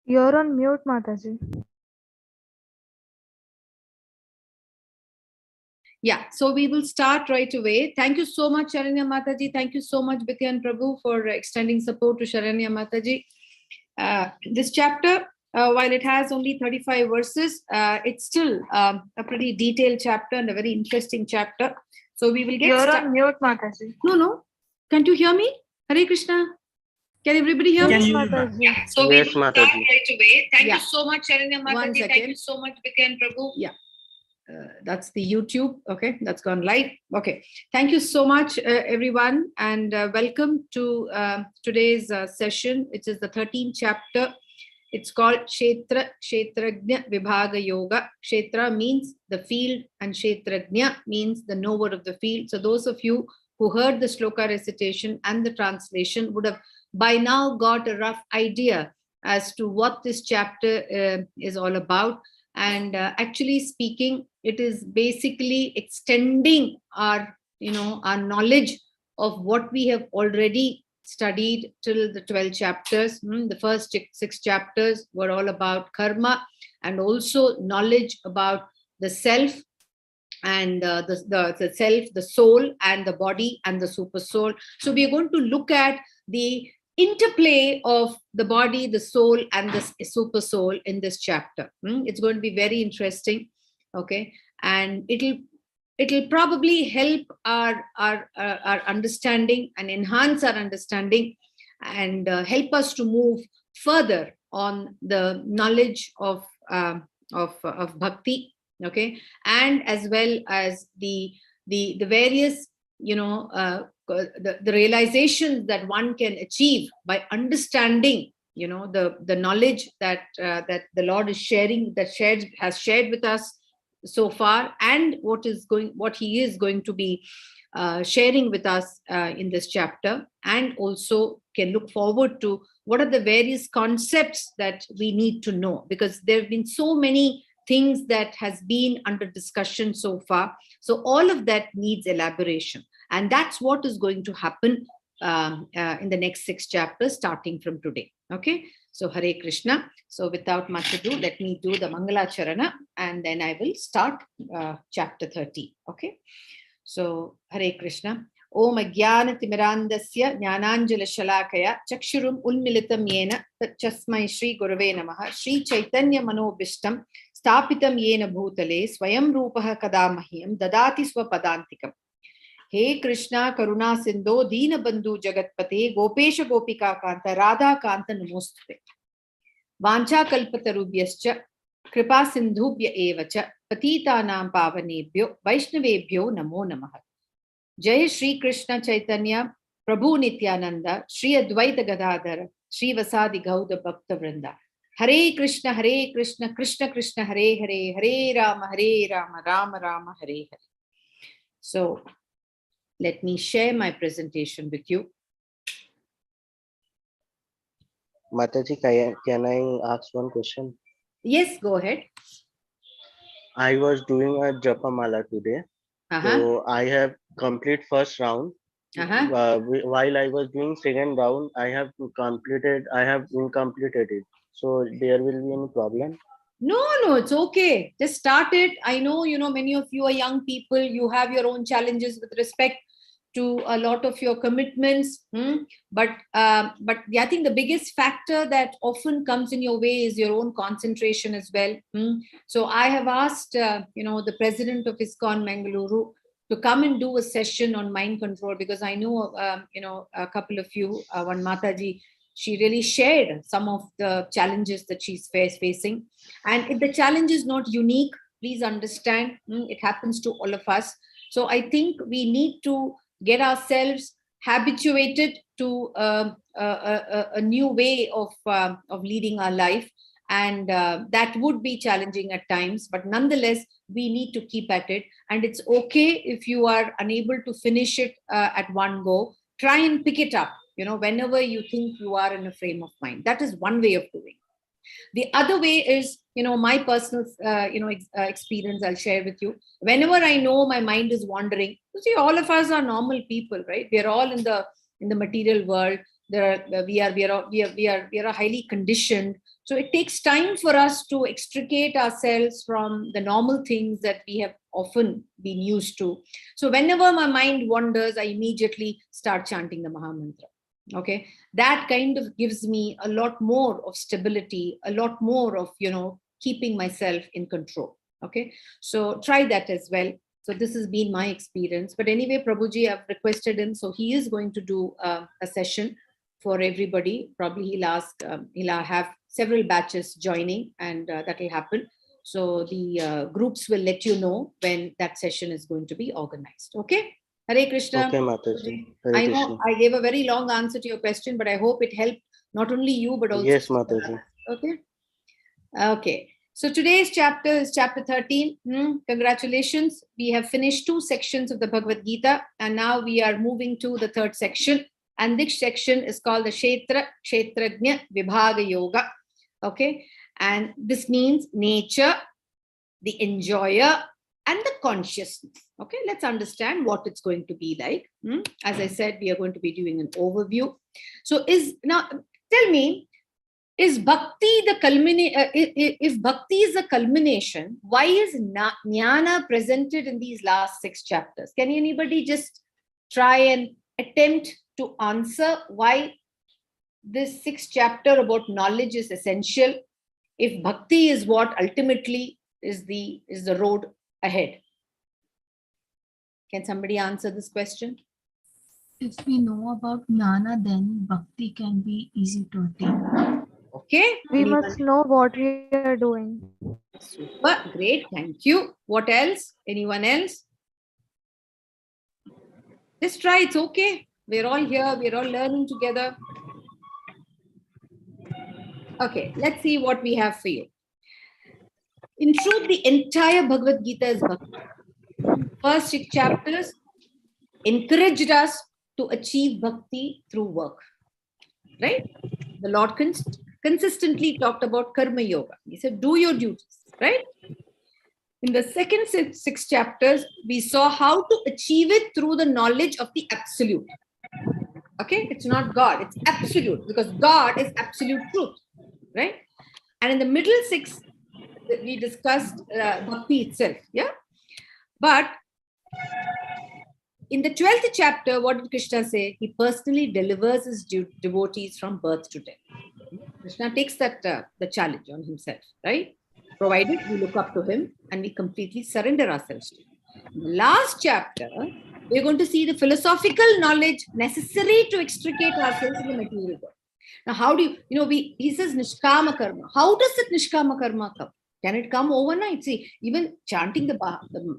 You're on mute, Mataji. Yeah, so we will start right away. Thank you so much, Sharanya Mataji. Thank you so much, Bikyan Prabhu, for extending support to Sharanya Mataji. This chapter, while it has only 35 verses, it's still a pretty detailed chapter and a very interesting chapter. So we will get You're on mute, Mataji. No. Can't you hear me? Hare Krishna. Can everybody hear Yes, me? Mataji. Yeah. So we will start Mataji. right away. Thank you so much, Sharanya Mataji. Thank you so much, Bikyan Prabhu. Yeah. That's the YouTube. Okay, that's gone live. Okay, thank you so much, everyone, and welcome to today's session, which is the 13th chapter. It's called Kshetragnya Vibhaga Yoga. Kshetra means the field, and Kshetragnya means the knower of the field. So those of you who heard the shloka recitation and the translation would have by now got a rough idea as to what this chapter is all about. And actually speaking, it is basically extending our knowledge of what we have already studied till the 12 chapters. The first 6 chapters were all about karma and also knowledge about the self and the self, the soul, and the body, and the super soul. So we are going to look at the interplay of the body, the soul, and the super soul in this chapter. It's going to be very interesting. Okay, and it'll probably help our understanding and enhance our understanding and help us to move further on the knowledge of bhakti. Okay, and as well as the various the realizations that one can achieve by understanding the knowledge that the Lord is sharing, has shared with us so far, and what he is going to be sharing with us in this chapter, and also can look forward to what are the various concepts that we need to know, because there have been so many things that has been under discussion so far. So all of that needs elaboration, and that's what is going to happen in the next 6 chapters starting from today. Okay, so Hare Krishna. So without much ado, let me do the Mangala Charana, and then I will start chapter 30. Okay, so Hare Krishna. Om Ajnana Timirandasya Jnananjala Shalakaya Chakshurum Ulmilitam Yena Tachasmai Shri Gurave Namaha Shri Chaitanya Manobishtam Stapitam Yena Bhutale Swayam Rupaha Kadamahyam Dadati Swapadantikam. He Krishna Karuna Sindho Dina Bandhu Jagatpate Gopesha Gopika Kanta Radha Kanta Namostute Vancha Kalpatarubhyascha Kripa Sindhubhya Evacha Patitanam Pavanebhyo Vaishnavebhyo Namo Namaha. Jai Shri Krishna Chaitanya Prabhu Nityananda Shri Advaita Gadadhara Shri Vasadi Gauda Bhakta Vrinda. Hare Krishna Krishna Krishna Hare Hare Hare Rama Rama Rama Hare Hare. So let me share my presentation with you. Mataji, can I ask one question? Yes, go ahead. I was doing a Japamala today. So I have complete first round. While I was doing second round, I have incompleted it. So there will be any problem? No, it's okay. Just start it. I know, many of you are young people. You have your own challenges with respect to a lot of your commitments. But I think the biggest factor that often comes in your way is your own concentration as well. So I have asked, the president of ISKCON Mangalore to come and do a session on mind control, because I know, a couple of you, one Mataji, she really shared some of the challenges that she's facing. And if the challenge is not unique, please understand, it happens to all of us. So I think we need to get ourselves habituated to a new way of leading our life. And that would be challenging at times, but nonetheless, we need to keep at it. And it's okay if you are unable to finish it at one go. Try and pick it up, whenever you think you are in a frame of mind. That is one way of doing it. The other way is, my personal, experience I'll share with you. Whenever I know my mind is wandering, you see, all of us are normal people, right? We are all in the material world. we are highly conditioned. So it takes time for us to extricate ourselves from the normal things that we have often been used to. So whenever my mind wanders, I immediately start chanting the Maha Mantra. Okay, that kind of gives me a lot more of stability, a lot more of, keeping myself in control. Okay, so try that as well. So this has been my experience. But anyway, Prabhuji, I've requested him, so he is going to do a session for everybody. Probably he'll have several batches joining, and that will happen. So the groups will let you know when that session is going to be organized. Okay. Hare Krishna. Okay, Mataji. I know I gave a very long answer to your question, but I hope it helped not only you, but also. Yes, Mataji. Okay. Okay. So today's chapter is chapter 13. Congratulations. We have finished 2 sections of the Bhagavad Gita, and now we are moving to the 3rd section. And this section is called the Kshetrajna Vibhaga Yoga. Okay. And this means nature, the enjoyer, and the consciousness. Okay, let's understand what it's going to be like. As I said, we are going to be doing an overview. So tell me, is bhakti the culmination? If bhakti is the culmination, why is jnana presented in these last 6 chapters? Can anybody just try and attempt to answer why this 6th chapter about knowledge is essential, if bhakti is what ultimately is the road ahead? Can somebody answer this question? If we know about jnana, then bhakti can be easy to attain. Okay. We must know what we are doing. Super, great, thank you. What else? Anyone else? Just try, it's okay. We're all here, we're all learning together. Okay, let's see what we have for you. In truth, the entire Bhagavad Gita is bhakti. First 6 chapters encouraged us to achieve bhakti through work. Right? The Lord consistently talked about karma yoga. He said, do your duties. Right? In the second 6 chapters, we saw how to achieve it through the knowledge of the absolute. Okay? It's not God, it's absolute, because God is absolute truth. Right? And in the middle 6, we discussed bhakti itself. Yeah? But in the 12th chapter, what did Krishna say? He personally delivers his devotees from birth to death. Krishna takes that the challenge on himself, right? Provided we look up to him and we completely surrender ourselves to him. In the last chapter, we're going to see the philosophical knowledge necessary to extricate ourselves in the material world. Now, how do he says Nishkama Karma. How does that Nishkama Karma come? Can it come overnight? See, even chanting the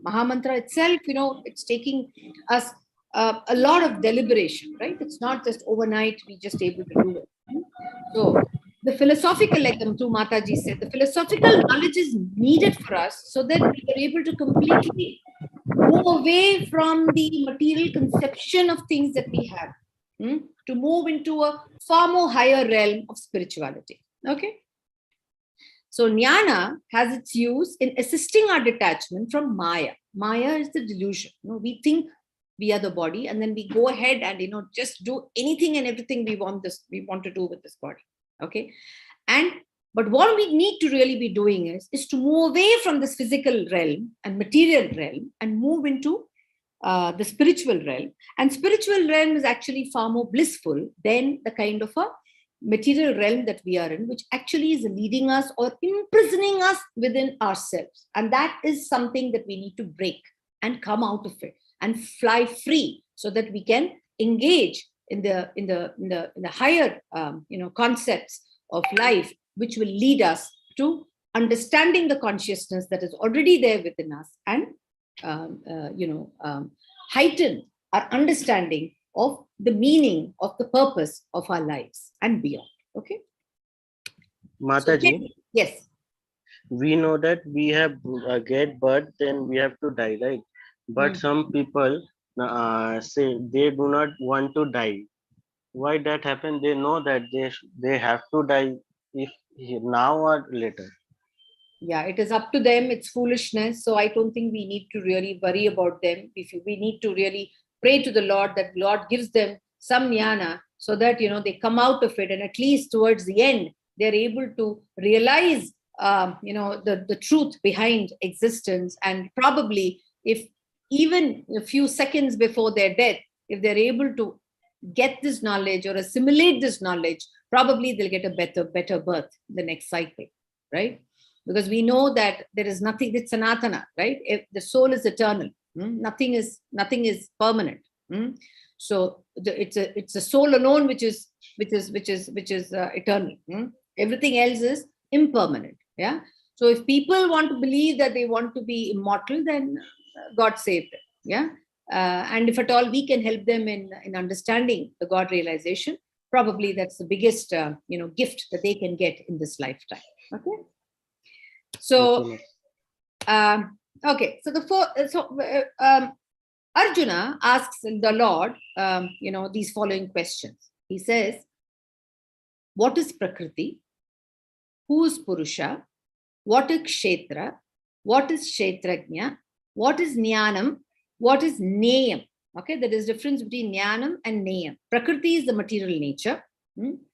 Maha Mantra itself, it's taking us a lot of deliberation, right? It's not just overnight we just able to do it. So the philosophical, like the two Mataji said, the philosophical knowledge is needed for us so that we are able to completely move away from the material conception of things that we have, to move into a far more higher realm of spirituality. Okay. So jnana has its use in assisting our detachment from Maya. Maya is the delusion. We think we are the body, and then we go ahead and just do anything and everything we want to do with this body. Okay. But what we need to really be doing is to move away from this physical realm and material realm and move into the spiritual realm. And spiritual realm is actually far more blissful than the kind of a material realm that we are in, which actually is leading us or imprisoning us within ourselves. And that is something that we need to break and come out of it and fly free so that we can engage in the higher concepts of life, which will lead us to understanding the consciousness that is already there within us and heighten our understanding of the meaning of the purpose of our lives and beyond. Okay. Mataji, So, yes. We know that we have get birth, then we have to die, right? But some people say they do not want to die. Why that happen? They know that they have to die, if now or later. Yeah, it is up to them. It's foolishness. So I don't think we need to really worry about them. We need to really pray to the Lord that Lord gives them some jnana, so that, they come out of it, and at least towards the end, they're able to realize, the truth behind existence. And probably, if even a few seconds before their death, if they're able to get this knowledge or assimilate this knowledge, probably they'll get a better birth in the next cycle, right? Because we know that there is nothing, it's sanatana, right? If the soul is eternal, nothing is permanent. So it's a soul alone which is eternal. Everything else is impermanent. Yeah. So if people want to believe that they want to be immortal, then God save them. Yeah. And if at all we can help them in understanding the God realization, probably that's the biggest gift that they can get in this lifetime. Okay. So okay. So Arjuna asks the Lord, these following questions. He says, what is Prakriti? Who is Purusha? What is Kshetra? What is Kshetrajna? What is Jnanam? What is Neyam? Okay, there is difference between Jnanam and Neyam. Prakriti is the material nature,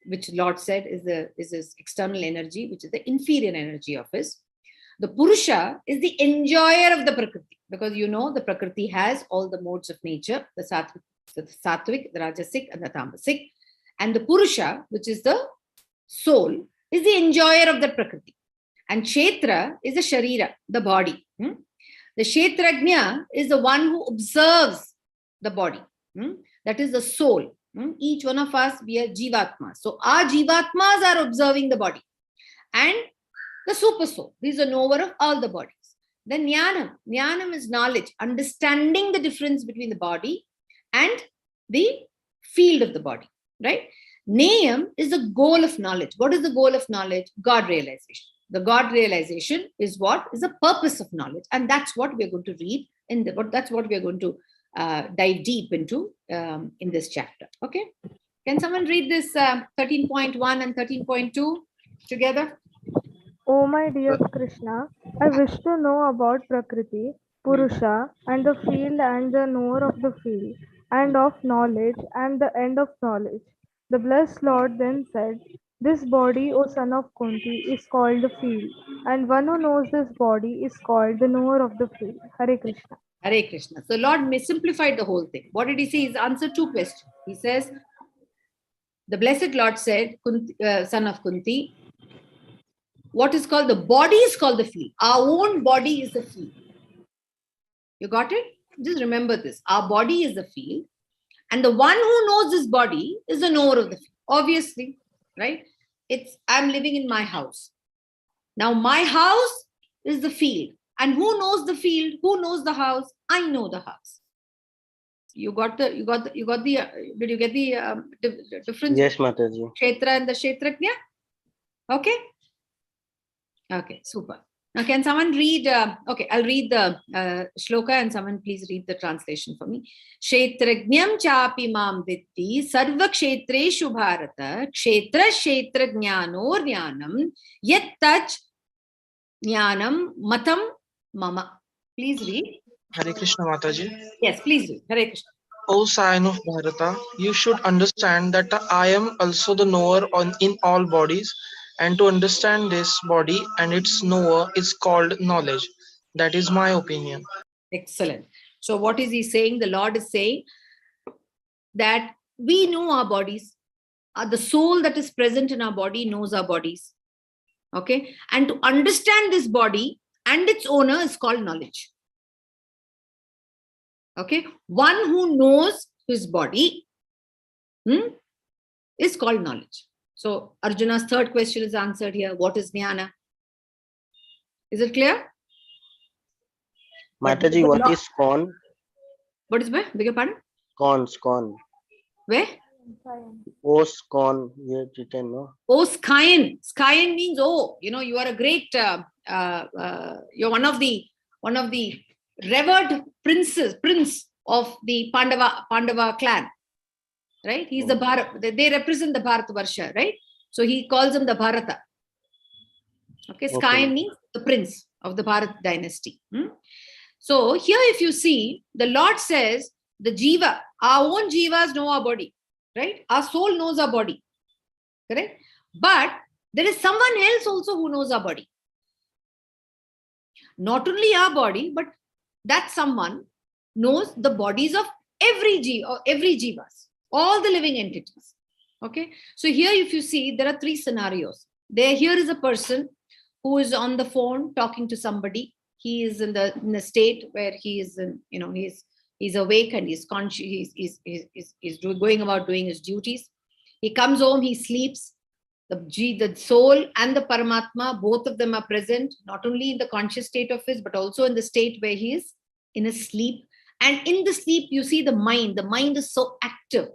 which Lord said is his external energy, which is the inferior energy of his. The Purusha is the enjoyer of the Prakriti, because the Prakriti has all the modes of nature, the Sattvic, the Rajasic, and the Tamasic. And the Purusha, which is the soul, is the enjoyer of the Prakriti. And Kshetra is the Sharira, the body. The Kshetrajna is the one who observes the body. That is the soul. Each one of us, we are Jivatmas. So our Jivatmas are observing the body. And the super soul, these are knower of all the bodies. Then Jnanam. Jnanam is knowledge, understanding the difference between the body and the field of the body. Right? Neyam is the goal of knowledge. What is the goal of knowledge? God realization. The God realization is what is the purpose of knowledge, and that's what we're going to read that's what we're going to dive deep into in this chapter. Okay, can someone read this 13.1 and 13.2 together? Oh my dear Krishna, I wish to know about Prakriti, Purusha, and the field and the knower of the field, and of knowledge and the end of knowledge. The blessed Lord then said, this body, O son of Kunti, is called the field, and one who knows this body is called the knower of the field. Hare Krishna. Hare Krishna. So Lord simplified the whole thing. What did he say? He's answered two questions. He says, the blessed Lord said, son of Kunti, what is called the body is called the field. Our own body is the field. You got it? Just remember this. Our body is the field, and the one who knows this body is the knower of the field. Obviously, right? I'm living in my house. Now my house is the field. And who knows the field? Who knows the house? I know the house. Did you get the difference? Yes, Mataji. Kshetra and the Kshetrajna? Okay. Okay, super. Now, can someone read? Okay, I'll read the shloka, and someone please read the translation for me. Kshetrajnam chapi mam vitti sarva kshetreshu bharata kshetra kshetra jnanor jnanam yat tach jnanam matam mama. Please read. Hare Krishna Mataji. Yes, please read. Hare Krishna. O sign of Bharata, you should understand that I am also the knower in all bodies. And to understand this body and its knower is called knowledge. That is my opinion. Excellent. So what is he saying? The Lord is saying that we know our bodies. The soul that is present in our body knows our bodies. Okay. And to understand this body and its owner is called knowledge. Okay. One who knows his body is called knowledge. So Arjuna's third question is answered here. What is jnana? Is it clear? Mataji, what is ISKCON? What is where? Beg your pardon? ISKCON. Where? ISKCON. You can know. Oh, Skyan. Skyan means, you are a great, you're one of the revered prince of the Pandava clan. Right? He's the Bharat. They represent the Bharatvarsha, right? So he calls him the Bharata. Okay, Skyan means the prince of the Bharat dynasty. So here, if you see, the Lord says, the Jiva, our own Jivas know our body. right? Our soul knows our body, correct? But there is someone else also who knows our body. Not only our body, but that someone knows the bodies of every jivas, all the living entities. Okay, so here if you see, there are three scenarios. Here is a person who is on the phone talking to somebody. He is in the state where he is he's awake and he's conscious. He's going about doing his duties. He comes home, he sleeps. The soul and the Paramatma, both of them are present, not only in the conscious state of his, but also in the state where he is in his sleep. And in the sleep, you see the mind. The mind is so active,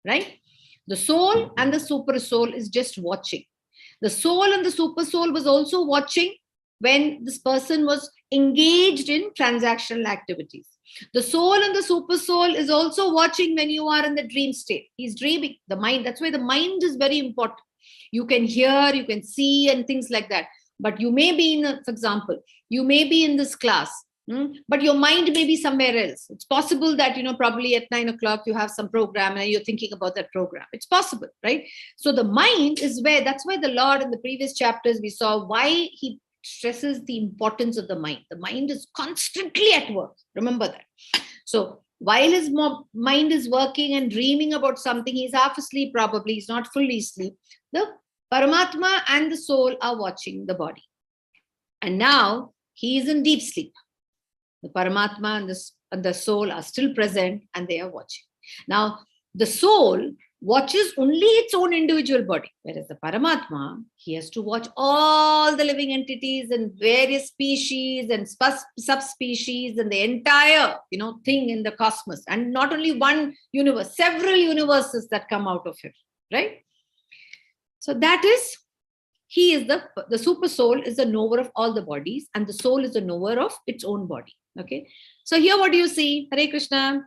right? The soul and the super soul is just watching. The soul and the super soul was also watching when this person was engaged in transactional activities. The soul and the super soul is also watching when you are in the dream state. He's dreaming. The mind, that's why the mind is very important. You can hear, you can see, and things like that. But you may be for example, you may be in this class, but your mind may be somewhere else. It's possible that, probably at 9 o'clock you have some program and you're thinking about that program. It's possible, right? So the mind is that's why the Lord in the previous chapters, we saw why he stresses the importance of the mind. The mind is constantly at work. Remember that. So while his mind is working and dreaming about something, he's half asleep probably, he's not fully asleep. The Paramatma and the soul are watching the body. And now he is in deep sleep. The Paramatma and the soul are still present and they are watching. Now, the soul watches only its own individual body, whereas the Paramatma, he has to watch all the living entities and various species and subspecies and the entire, thing in the cosmos. And not only one universe, several universes that come out of it, right? So that is, he is the super soul is the knower of all the bodies, and the soul is the knower of its own body. Okay. So here, what do you see? Hare Krishna.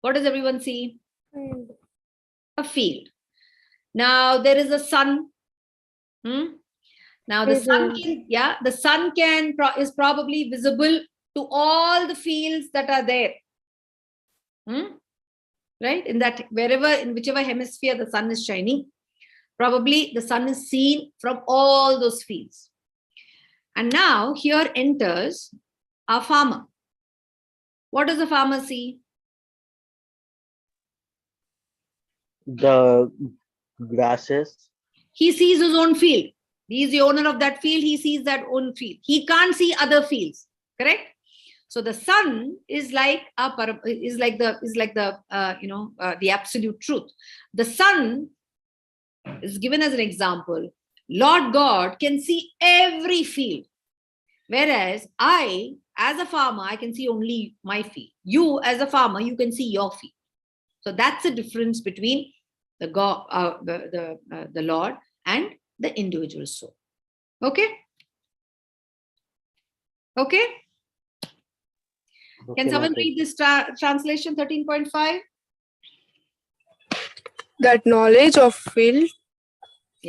What does everyone see? A field. Now there is a sun. Now the sun is probably visible to all the fields that are there. Right? In whichever hemisphere the sun is shining, probably the sun is seen from all those fields. And now here enters a farmer. What does the farmer see? The grasses. He sees his own field. He is the owner of that field. He sees that own field. He can't see other fields. Correct? So the sun is like the absolute truth. The sun is given as an example. Lord God can see every field, whereas I, as a farmer, I can see only my field. You, as a farmer, you can see your field. So that's the difference between the God, the Lord, and the individual soul. Okay. Okay. Can someone read this translation 13.5? That knowledge of field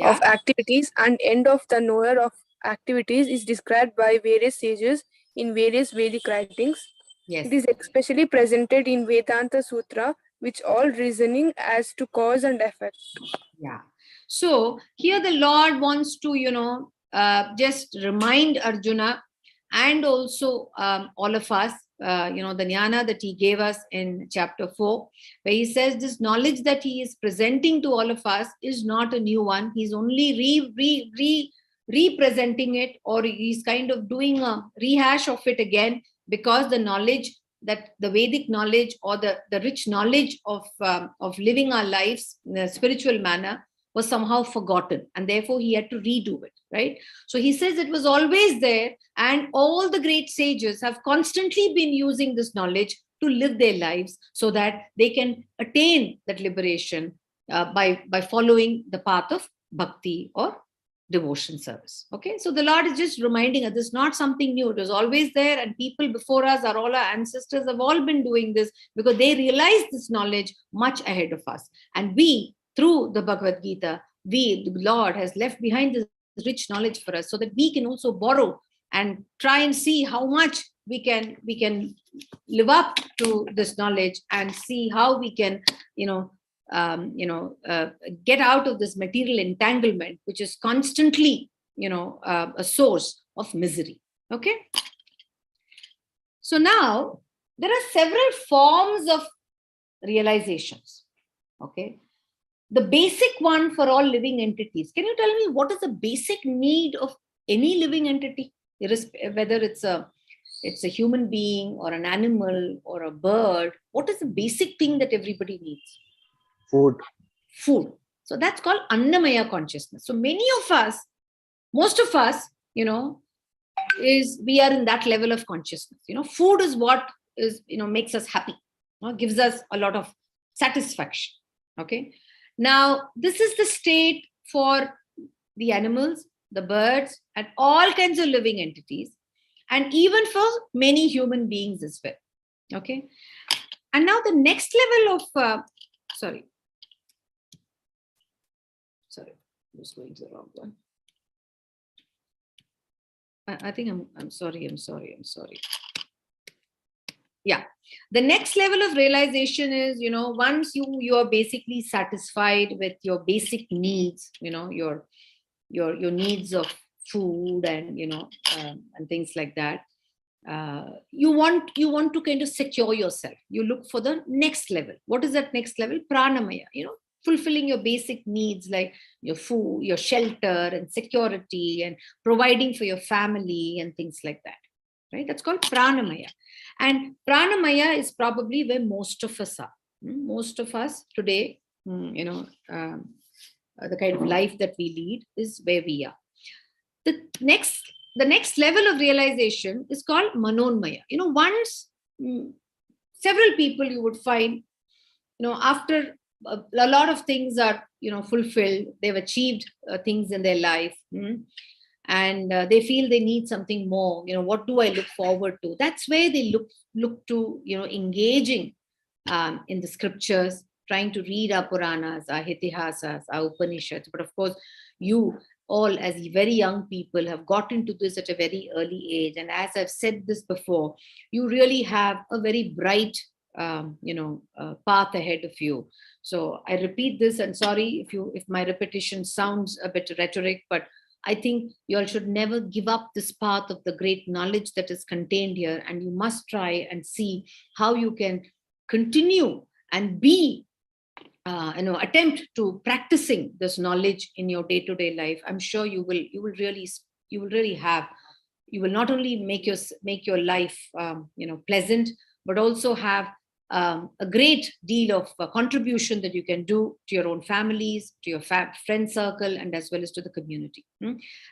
of activities and end of the knower of activities is described by various sages in various Vedic writings. Yes. It is especially presented in Vedanta Sutra, which all reasoning as to cause and effect. Yeah. So here the Lord wants to, just remind Arjuna and also all of us, the jnana that he gave us in chapter 4, where he says this knowledge that he is presenting to all of us is not a new one. He's only representing it, or he's kind of doing a rehash of it again, because the knowledge that the Vedic knowledge or the rich knowledge of living our lives in a spiritual manner was somehow forgotten, and therefore he had to redo it, right? So he says it was always there, and all the great sages have constantly been using this knowledge to live their lives so that they can attain that liberation by following the path of bhakti or devotion service. Okay, so the Lord is just reminding us this is not something new. It was always there, and people before us, all our ancestors have all been doing this because they realized this knowledge much ahead of us. And we, through the Bhagavad Gita, the Lord has left behind this rich knowledge for us so that we can also borrow and try and see how much we can live up to this knowledge and see how we can get out of this material entanglement, which is constantly, a source of misery. Okay. So now there are several forms of realizations. Okay. The basic one for all living entities. Can you tell me what is the basic need of any living entity, whether it's a human being or an animal or a bird? What is the basic thing that everybody needs? Food. Food. So that's called Annamaya consciousness. So many of us, most of us, we are in that level of consciousness. Food is what is, makes us happy, gives us a lot of satisfaction. Okay. Now, this is the state for the animals, the birds, and all kinds of living entities, and even for many human beings as well. Okay. And now the next level of, sorry, I was going to the wrong one. I think I'm sorry. Yeah. The next level of realization is, once you are basically satisfied with your basic needs, your needs of food and, and things like that. You want to kind of secure yourself. You look for the next level. What is that next level? Pranamaya, fulfilling your basic needs like your food, your shelter and security and providing for your family and things like that. Right? That's called Pranamaya. And Pranamaya is probably where most of us are. Most of us today, the kind of life that we lead is where we are. The next level of realization is called Manonmaya. Once several people you would find, after a lot of things are, fulfilled, they've achieved things in their life. And they feel they need something more. What do I look forward to? That's where they look to, engaging in the scriptures, trying to read our Puranas, our Itihasas, our Upanishads. But of course, you all as very young people have got into this at a very early age. And as I've said this before, you really have a very bright, path ahead of you. So I repeat this, and sorry if my repetition sounds a bit rhetoric, but I think you all should never give up this path of the great knowledge that is contained here. And you must try and see how you can continue and be, attempt to practicing this knowledge in your day-to-day life. I'm sure you will not only make your life, pleasant, but also have a great deal of contribution that you can do to your own families, to your friend circle, and as well as to the community.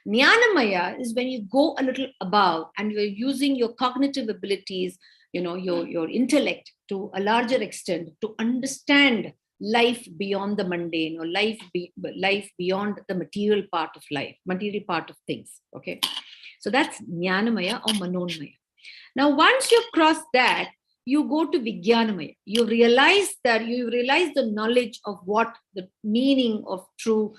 Jnanamaya is when you go a little above and you're using your cognitive abilities, your intellect to a larger extent to understand life beyond the mundane, or life beyond the material part of things. Okay, so that's Jnanamaya or Manonmaya. Now, once you've crossed that, you go to Vijnanamaya. You realize the knowledge of what the meaning of true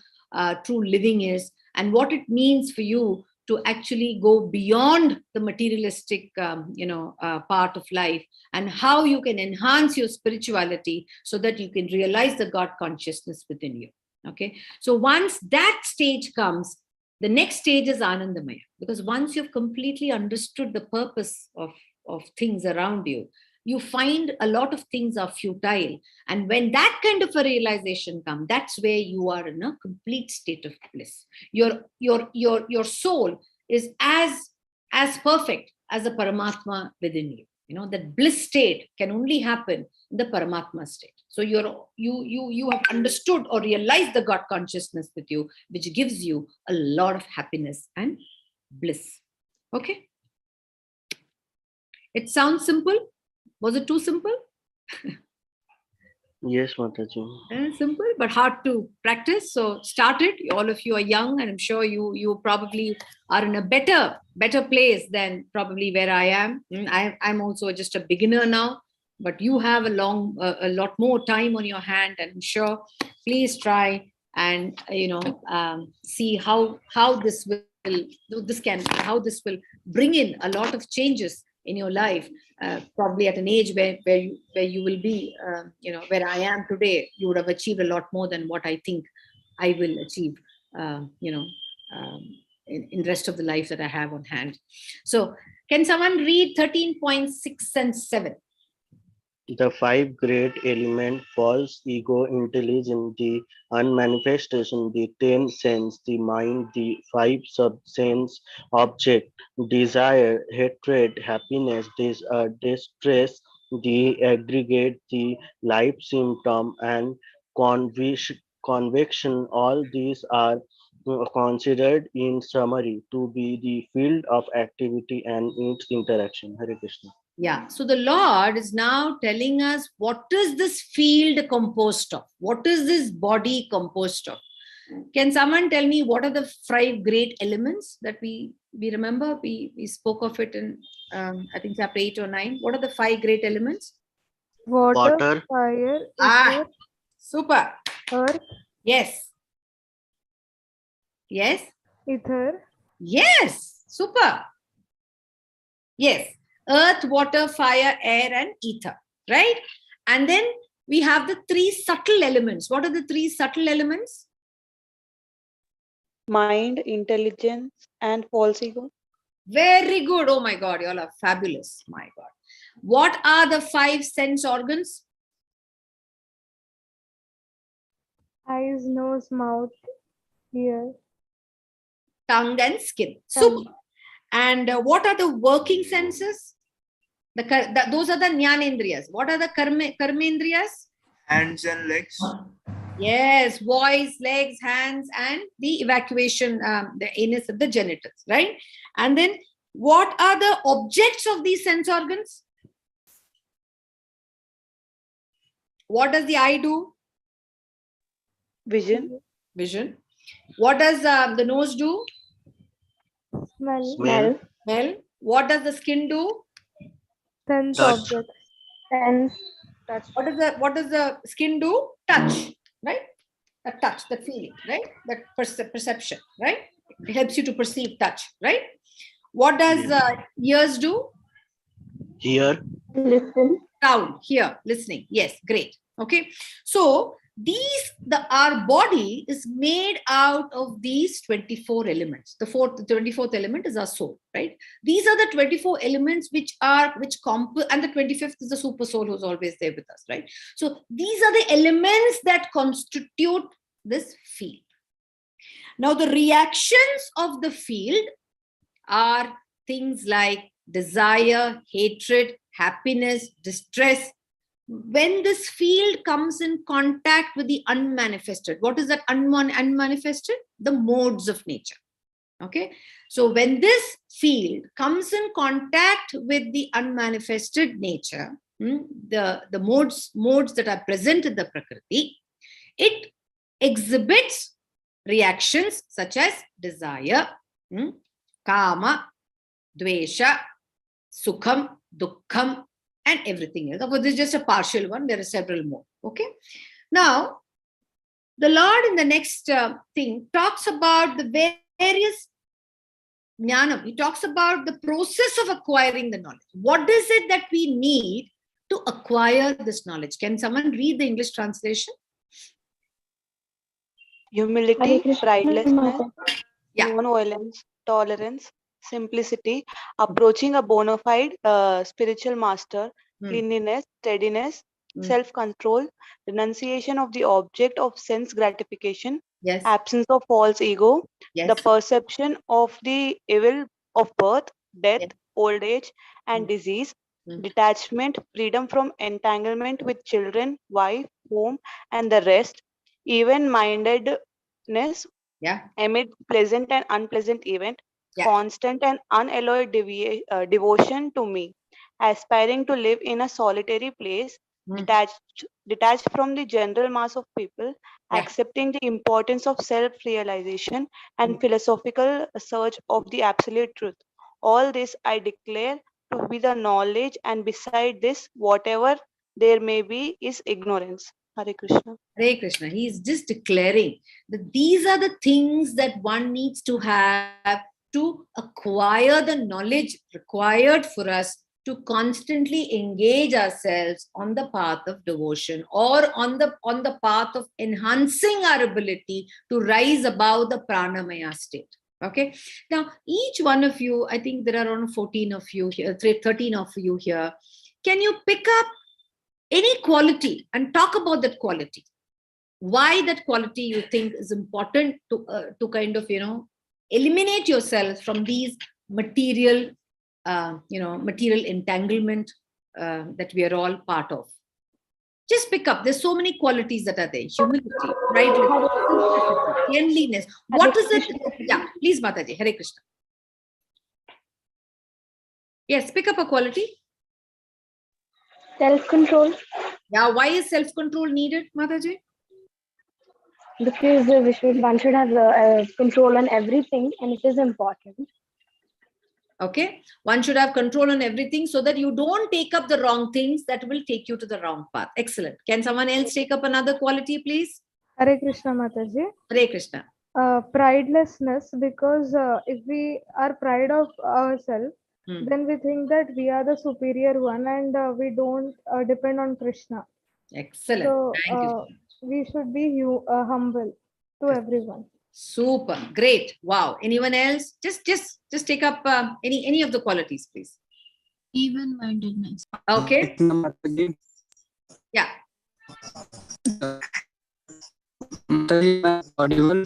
living is, and what it means for you to actually go beyond the materialistic, part of life, and how you can enhance your spirituality so that you can realize the God consciousness within you. Okay. So once that stage comes, the next stage is Anandamaya, because once you've completely understood the purpose of things around you, you find a lot of things are futile. And when that kind of a realization comes, that's where you are in a complete state of bliss. Your soul is as perfect as the Paramatma within you. That bliss state can only happen in the Paramatma state. So you have understood or realized the God consciousness with you, which gives you a lot of happiness and bliss. Okay. It sounds simple. Was it too simple? Yes, Mataji. Simple, but hard to practice. So start it. All of you are young, and I'm sure you probably are in a better place than probably where I am. I'm also just a beginner now, but you have a lot more time on your hand, and I'm sure. Please try and see how this will bring in a lot of changes in your life, probably at an age where you will be, where I am today, you would have achieved a lot more than what I think I will achieve, in rest of the life that I have on hand. So can someone read 13.6 and 7? The 5 great elements: false ego, intelligence, the unmanifestation, the 10 sense, the mind, the 5 subsense object, desire, hatred, happiness, distress, the aggregate, the life symptom, and conviction. All these are considered in summary to be the field of activity and its interaction. Hare Krishna. Yeah, so the Lord is now telling us, what is this field composed of? What is this body composed of? Can someone tell me what are the 5 great elements that we remember? We spoke of it in, I think, chapter 8 or 9. What are the 5 great elements? Water, fire, ether, super. earth. Yes. Yes. Ether. Yes. Super. Yes. Earth, water, fire, air, and ether. Right? And then we have the 3 subtle elements. What are the 3 subtle elements? Mind, intelligence, and false ego. Very good. Oh my God, you all are fabulous. My God. What are the 5 sense organs? Eyes, nose, mouth, ear, Tongue and skin. Super. And what are the working senses? Those are the jnanendriyas. What are the karmendriyas? Hands and legs. Yes, voice, legs, hands, and the evacuation, the anus of the genitals, right? And then what are the objects of these sense organs? What does the eye do? Vision. Vision. What does the nose do? smell. What does the skin do? Sense Touch. object. Sense. Touch. What does the skin do? Touch, right? A touch, the feeling, right? That perception, right? It helps you to perceive touch, right? What does ears do? Hear. Listen. Sound, hear, listening. Yes, great. Okay. So our body is made out of these 24 elements. The 24th element is our soul, right? These are the 24 elements and the 25th is the super soul who's always there with us, right? So these are the elements that constitute this field. Now the reactions of the field are things like desire, hatred, happiness, distress. When this field comes in contact with the unmanifested, what is that unmanifested? The modes of nature. Okay. So when this field comes in contact with the unmanifested nature, the modes that are present in the Prakriti, it exhibits reactions such as desire, kama, dvesha, sukham, dukkham, and everything else. Of course, this is just a partial one. There are several more. Okay. Now, the Lord in the next thing talks about the various jnanam. He talks about the process of acquiring the knowledge. What is it that we need to acquire this knowledge? Can someone read the English translation? Humility, pridelessness, non-violence, tolerance, simplicity, approaching a bona fide spiritual master, cleanliness, steadiness, self-control, renunciation of the object of sense gratification, absence of false ego, the perception of the evil of birth, death, old age, and disease, detachment, freedom from entanglement with children, wife, home, and the rest, even-mindedness amid pleasant and unpleasant event, constant and unalloyed devotion to me, aspiring to live in a solitary place, detached from the general mass of people, accepting the importance of self-realization and philosophical search of the absolute truth. All this I declare to be the knowledge, and beside this, whatever there may be is ignorance. Hare Krishna. Hare Krishna. He is just declaring that these are the things that one needs to have to acquire the knowledge required for us to constantly engage ourselves on the path of devotion or on the path of enhancing our ability to rise above the pranamaya state. Okay. Now, each one of you, I think there are around 14 of you here, 13 of you here. Can you pick up any quality and talk about that quality? Why that quality you think is important to kind of, eliminate yourself from these material, material entanglement that we are all part of. Just pick up. There's so many qualities that are there. Humility, rightness, cleanliness. What is it? Yeah, please, Mataji. Hare Krishna. Yes, pick up a quality. Self-control. Yeah, why is self-control needed, Mataji? Because one should have control on everything, and it is important. Okay, one should have control on everything so that you don't take up the wrong things that will take you to the wrong path. Excellent. Can someone else take up another quality, please? Hare Krishna, Mataji. Hare Krishna. Pridelessness, because if we are proud of ourselves, then we think that we are the superior one, and we don't depend on Krishna. Excellent. So thank you. We should be humble to everyone. Super, great. Wow. Anyone else? Just take up any of the qualities, please. Even-mindedness. Okay. Yeah. Audible?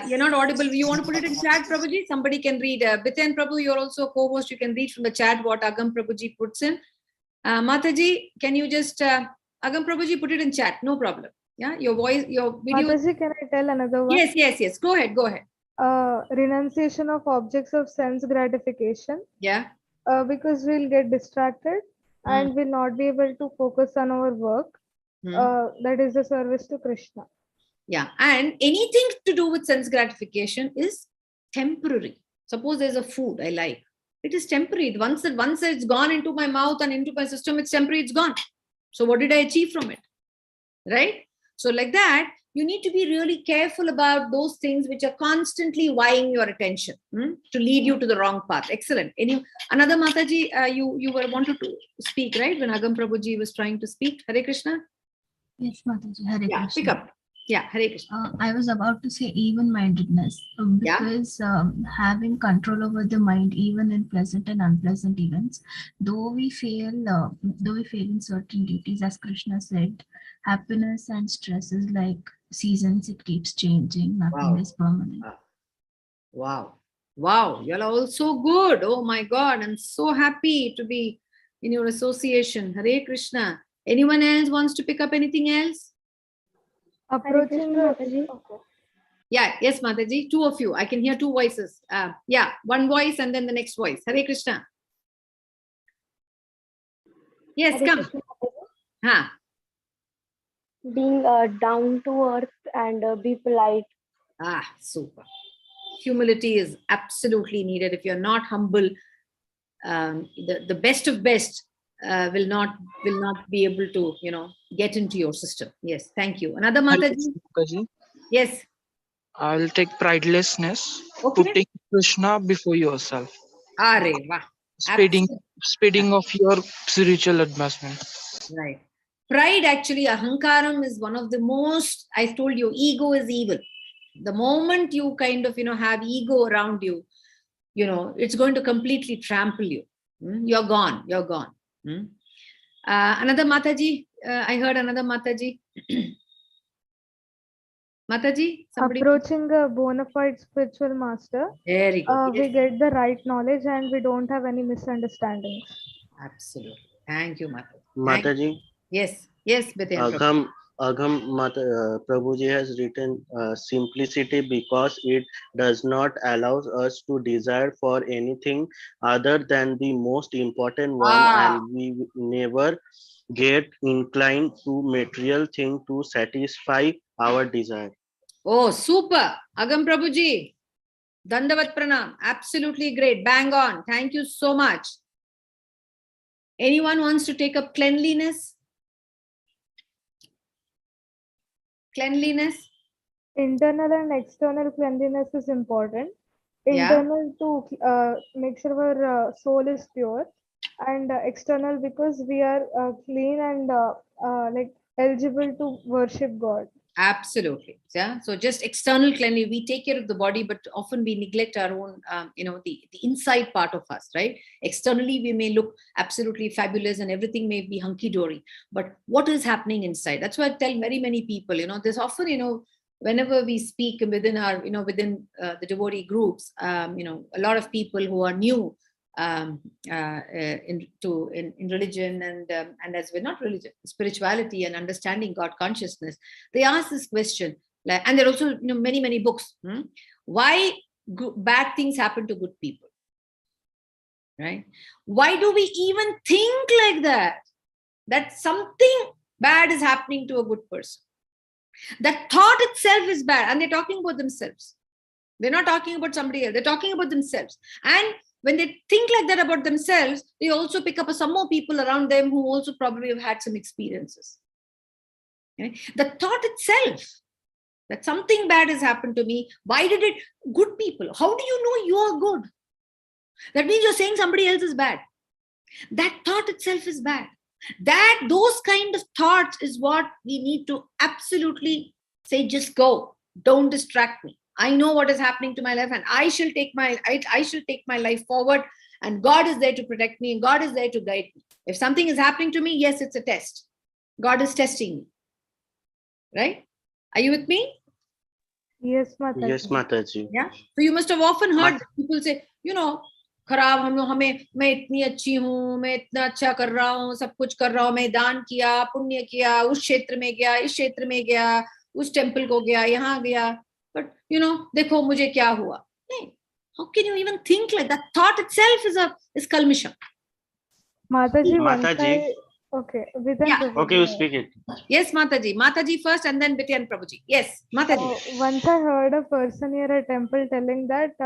You're not audible. You want to put it in chat, Prabhuji? Somebody can read. Biten Prabhu, you're also a co-host. You can read from the chat what Agam Prabhuji puts in. Mataji, can you just, Agam Prabhuji, put it in chat? No problem. Yeah, your voice, your video. Mataji, can I tell another one? Yes. Go ahead. Renunciation of objects of sense gratification. Yeah. Because we'll get distracted and will not be able to focus on our work. That is the service to Krishna. Yeah, and anything to do with sense gratification is temporary. Suppose there's a food I like. It is temporary. Once it's gone into my mouth and into my system, it's temporary, it's gone. So what did I achieve from it? Right? So like that, you need to be really careful about those things which are constantly vying your attention to lead you to the wrong path. Excellent. Another Mataji, you were wanted to speak, right? When Agam Prabhuji was trying to speak. Hare Krishna? Yes, Mataji. Hare Krishna. Pick up. Yeah, Hare Krishna. I was about to say even-mindedness, because having control over the mind, even in pleasant and unpleasant events, though we fail in certain duties, as Krishna said, happiness and stress is like seasons; it keeps changing. Nothing is permanent. Wow, you're all so good. Oh my God, I'm so happy to be in your association. Hare Krishna. Anyone else wants to pick up anything else? Approaching Mataji. Yeah, yes, Mataji. Two of you. I can hear two voices. One voice and then the next voice. Hare Krishna. Yes, Hare come. Krishna, being down to earth and be polite. Super. Humility is absolutely needed. If you're not humble, the best of best will not be able to get into your system. Yes, thank you. Another Mataji. Yes. I'll take pridelessness, Okay. putting Krishna before yourself. Are wow. Speeding of your spiritual advancement. Right. Pride, actually, ahankaram is one of the most, I told you, ego is evil. The moment you kind of, have ego around you, it's going to completely trample you. You're gone. Another Mataji, I heard another Mataji. Mataji, somebody. Approaching a bona fide spiritual master. Very good. We get the right knowledge and we don't have any misunderstandings. Absolutely. Thank you, Mataji. Mataji. Yes, Beten. Agam Prabhuji has written simplicity because it does not allow us to desire for anything other than the most important one, and we never get inclined to material thing to satisfy our desire. Oh, super. Agam Prabhuji. Dandavat Pranam. Absolutely great. Bang on. Thank you so much. Anyone wants to take up cleanliness? Cleanliness? Internal and external cleanliness is important. Internal to make sure our soul is pure, and external because we are clean and like eligible to worship God. Absolutely. Yeah. So just external cleanliness, we take care of the body, but often we neglect our own, the inside part of us, right? Externally, we may look absolutely fabulous and everything may be hunky-dory, but what is happening inside? That's why I tell very many people, there's often, whenever we speak within our, within the devotee groups, a lot of people who are new in religion and as we're not religion, spirituality and understanding God consciousness, they ask this question, and there are also many books. Why bad things happen to good people? Right? Why do we even think like that? That something bad is happening to a good person. That thought itself is bad, and they're talking about themselves. They're not talking about somebody else. They're talking about themselves. And when they think like that about themselves, they also pick up some more people around them who also probably have had some experiences. Okay? The thought itself that something bad has happened to me, why did it? Good people, how do you know you are good? That means you're saying somebody else is bad. That thought itself is bad. Those kind of thoughts is what we need to absolutely say, just go. Don't distract me. I know what is happening to my life, and I shall take my life forward, and God is there to protect me, and God is there to guide me. If something is happening to me, yes, it's a test. God is testing me. Right? Are you with me? Yes, Mataji. Yes, Mataji. Yeah. So you must have often heard people say, खराब मैं इतनी अच्छी हूँ, मैं इतना अच्छा कर रहा हूँ, सब कुछ कर रहा हूँ, मैं दान किया, पुण्य किया, उस क्षेत्र में गया, इस क्षेत्र में गया, उस टेम्पल को गया, यहाँ गया, but देखो मुझे क्या हुआ. How can you even think like that? Thought itself is kalmisha. Mataji, okay, okay, you speak it. Yes, Mataji first, and then Vidyan Prabhuji. Yes, Mataji. Once I heard a person near a temple telling that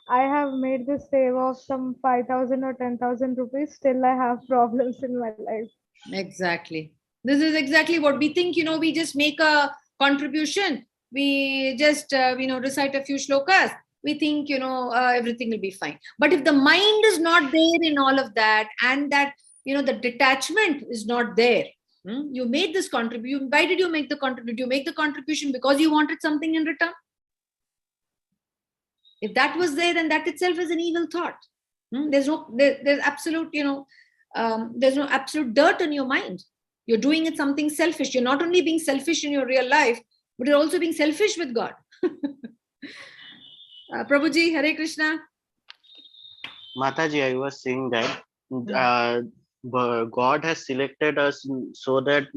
I have made this save of some 5,000 or 10,000 rupees, still I have problems in my life. Exactly. This is exactly what we think, we just make a contribution. We just, recite a few shlokas. We think, everything will be fine. But if the mind is not there in all of that, and that, the detachment is not there, you made this contribution. Why did you make the contribution? You make the contribution because you wanted something in return. If that was there, then that itself is an evil thought. There's absolute, there's no absolute dirt in your mind. You're doing it something selfish. You're not only being selfish in your real life, but you're also being selfish with God. Prabhuji, Hare Krishna. Mataji, I was saying that God has selected us so that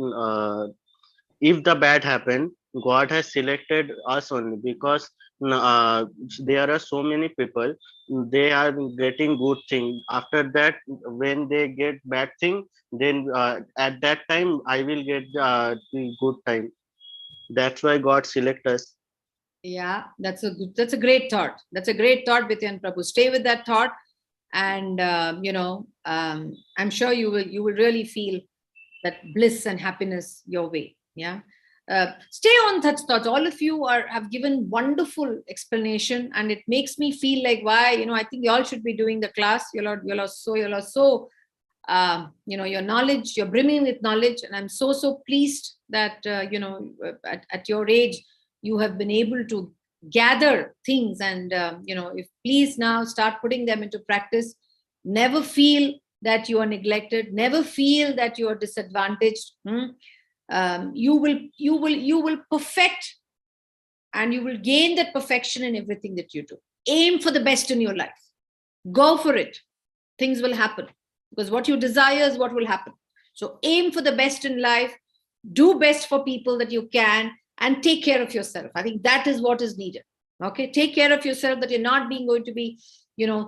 if the bad happened, God has selected us only because there are so many people, they are getting good thing. After that, when they get bad thing, then at that time I will get the good time. That's why God select us. Yeah, that's a great thought. That's a great thought, Vidyan Prabhu. Stay with that thought, and I'm sure you will really feel that bliss and happiness your way. Yeah. Stay on such thoughts. All of you have given wonderful explanation, and it makes me feel like why I think you all should be doing the class. You are so your knowledge, you're brimming with knowledge, and I'm so pleased that at your age you have been able to gather things, and if please now start putting them into practice. Never feel that you are neglected. Never feel that you are disadvantaged. You will perfect, and you will gain that perfection in everything that you do. Aim for the best in your life. Go for it. Things will happen, because what you desire is what will happen. So aim for the best in life. Do best for people that you can, and take care of yourself. I think that is what is needed. Okay, take care of yourself, that you're not going to be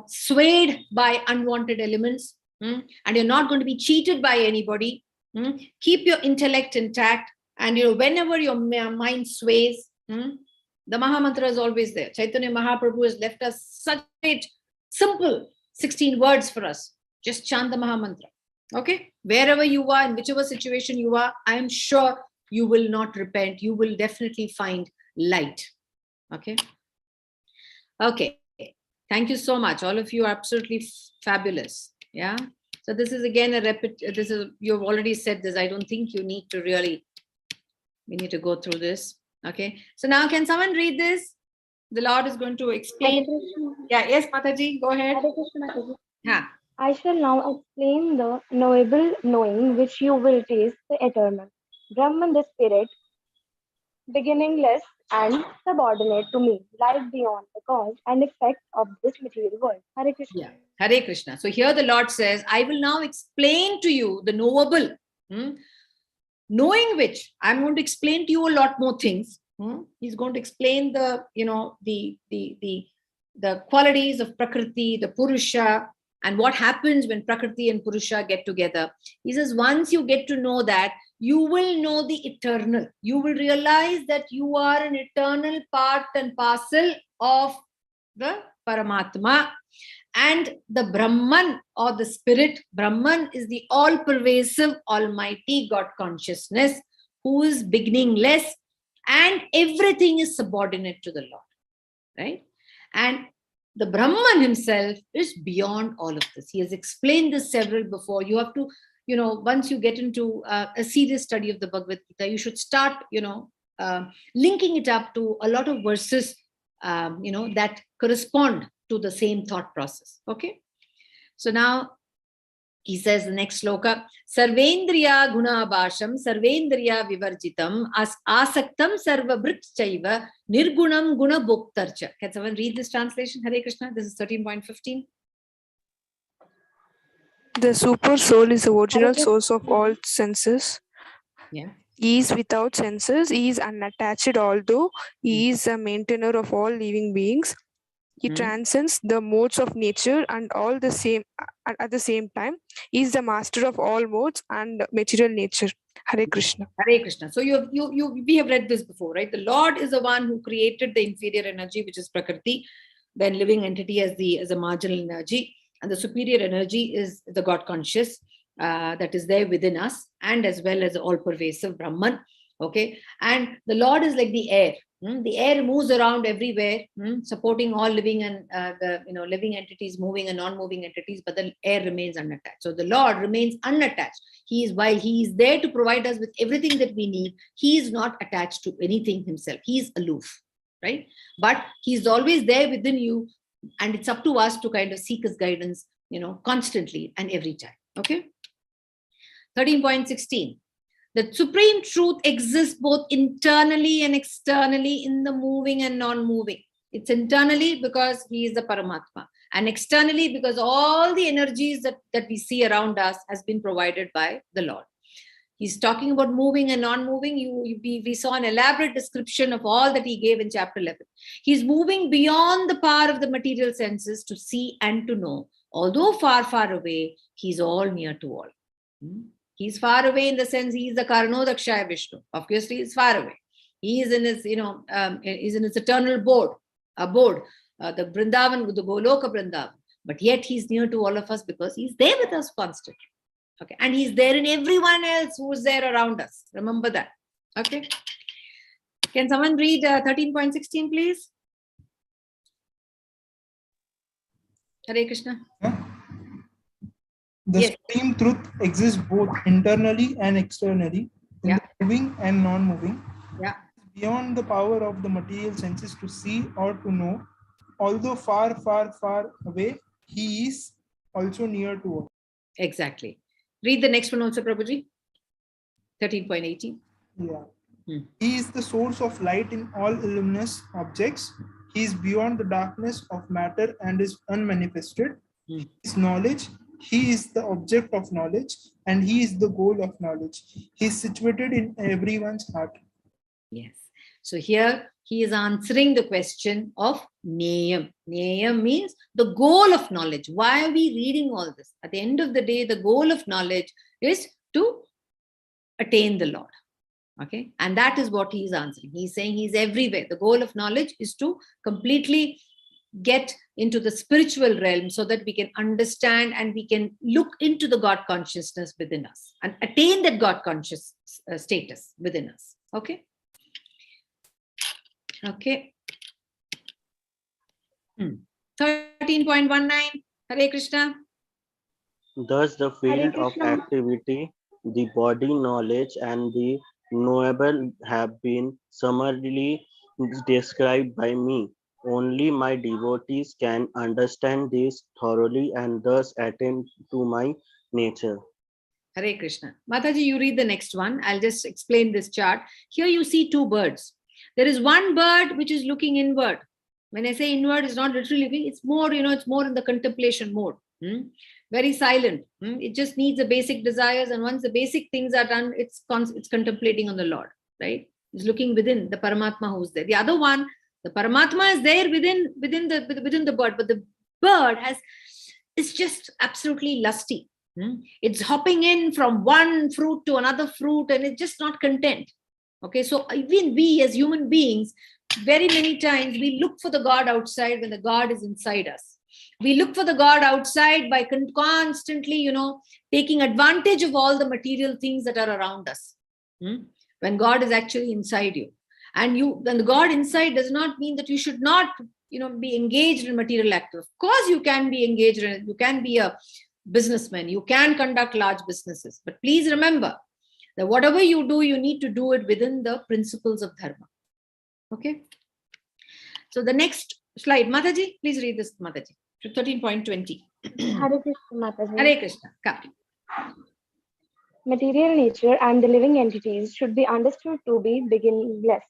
swayed by unwanted elements, and you're not going to be cheated by anybody. Keep your intellect intact, and whenever your mind sways, the Mahamantra is always there. Chaitanya Mahaprabhu has left us such simple 16 words for us. Just chant the Mahamantra. Okay, wherever you are, in whichever situation you are, I am sure you will not repent. You will definitely find light. Okay. Thank you so much. All of you are absolutely fabulous. Yeah. So this is again you've already said this. I don't think you need to really, we need to go through this. Okay. So now can someone read this? The Lord is going to explain. Yeah. Yes, Mataji, go ahead. Yeah. I shall now explain the knowable knowing which you will taste the eternal. Brahman, the spirit, beginningless and subordinate to me, light beyond the cause and effect of this material world. Hare Krishna. Yeah. Hare Krishna. So here the Lord says, I will now explain to you the knowable, knowing which I'm going to explain to you a lot more things. He's going to explain the, the qualities of Prakriti, the Purusha, and what happens when Prakriti and Purusha get together. He says, once you get to know that, you will know the eternal. You will realize that you are an eternal part and parcel of the Paramatma. And the Brahman or the spirit, Brahman is the all-pervasive, almighty God consciousness who is beginningless and everything is subordinate to the Lord, right? And the Brahman himself is beyond all of this. He has explained this several before. You have to, once you get into a serious study of the Bhagavad Gita, you should start, linking it up to a lot of verses, that correspond to the same thought process. Okay. So now he says the next sloka, Sarvendriya gunabhasham, Sarvendriya vivarjitam, asaktam sarvabhrit chaiva, nirgunam guna bhoktarcha. Can someone read this translation? Hare Krishna. This is 13.15. The super soul is the original source of all senses. Yeah. He is without senses. He is unattached, although he is a maintainer of all living beings. He transcends the modes of nature and all the same at the same time. He is the master of all modes and material nature. Hare Krishna. Hare Krishna. So we have read this before, right? The Lord is the one who created the inferior energy, which is Prakriti, then living entity as a marginal energy, and the superior energy is the God conscious that is there within us, and as well as all-pervasive Brahman. Okay, and the Lord is like the air. The air moves around everywhere, supporting all living and living entities, moving and non-moving entities, but the air remains unattached. So the Lord remains unattached. While he is there to provide us with everything that we need, he is not attached to anything himself. He is aloof, right? But he's always there within you, and it's up to us to kind of seek his guidance, constantly and every time. Okay. 13.16. The supreme truth exists both internally and externally in the moving and non-moving. It's internally because he is the Paramatma, and externally because all the energies that we see around us has been provided by the Lord. He's talking about moving and non-moving. We saw an elaborate description of all that he gave in chapter 11. He's moving beyond the power of the material senses to see and to know. Although far, far away, he's all near to all. He's far away in the sense he is the Karnodakshaya Vishnu. Obviously, he's far away. He is in his, is in his eternal abode, the Vrindavan, the Goloka Vrindavan. But yet he's near to all of us because he's there with us constantly. Okay, and he's there in everyone else who's there around us. Remember that. Okay. Can someone read 13.16, please? Hare Krishna. The supreme truth exists both internally and externally, in the moving and non-moving. Yeah. Beyond the power of the material senses to see or to know, although far, far, far away, he is also near to all. Exactly. Read the next one also, Prabhuji. 13.18. Yeah. He is the source of light in all luminous objects. He is beyond the darkness of matter and is unmanifested. His knowledge, he is the object of knowledge, and he is the goal of knowledge. He is situated in everyone's heart. Yes. So here he is answering the question of Neyam. Neyam means the goal of knowledge. Why are we reading all this? At the end of the day, the goal of knowledge is to attain the Lord. Okay. And that is what he is answering. He's saying he's everywhere. The goal of knowledge is to completely get into the spiritual realm so that we can understand and we can look into the God consciousness within us and attain that God conscious status within us. Okay. Okay. 13.19. Hare Krishna. Thus, the field of activity, the body knowledge, and the knowable have been summarily described by me. Only my devotees can understand this thoroughly and thus attain to my nature. Hare Krishna. Mataji, you read the next one. I'll just explain this chart. Here you see two birds. There is one bird which is looking inward. When I say inward, it's not literally looking. It's more, it's more in the contemplation mode. Very silent. It just needs the basic desires. And once the basic things are done, it's contemplating on the Lord, right? It's looking within the Paramatma who's there. The other one, the Paramatma is there within the bird, but the bird is just absolutely lusty. It's hopping in from one fruit to another fruit, and it's just not content. Okay, so even we as human beings, very many times we look for the God outside when the God is inside us. We look for the God outside by constantly, taking advantage of all the material things that are around us. When God is actually inside you. And when the God inside does not mean that you should not, be engaged in material activity. Of course, you can be engaged in it. You can be a businessman. You can conduct large businesses. But please remember that whatever you do, you need to do it within the principles of dharma. Okay. So the next slide, Mataji, please read this, Mataji. 13.20. Hare Krishna, Mataji. Hare Krishna. Come. Material nature and the living entities should be understood to be beginningless.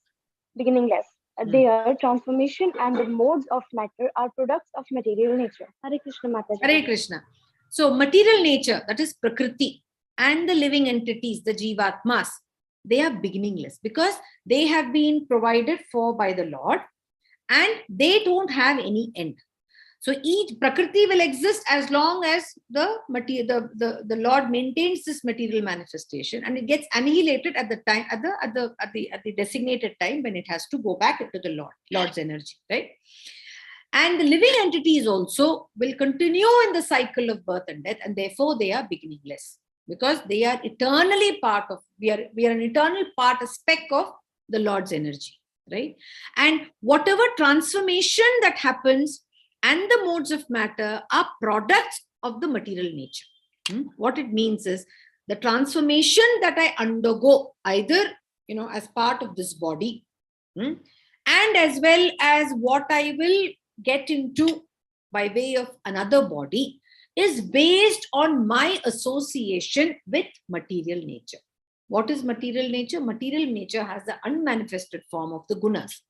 Their transformation and the modes of matter are products of material nature. Hare Krishna, Mataji. Hare Krishna. So material nature, that is Prakriti, and the living entities, the Jivatmas, they are beginningless because they have been provided for by the Lord and they don't have any end. So each Prakriti will exist as long as the Lord maintains this material manifestation, and it gets annihilated at the time, at the designated time when it has to go back into the Lord's energy, right? And the living entities also will continue in the cycle of birth and death, and therefore they are beginningless because they are eternally we are an eternal part, a speck of the Lord's energy, right? And whatever transformation that happens and the modes of matter are products of the material nature. What it means is the transformation that I undergo either, as part of this body and as well as what I will get into by way of another body is based on my association with material nature. What is material nature? Material nature has the unmanifested form of the gunas.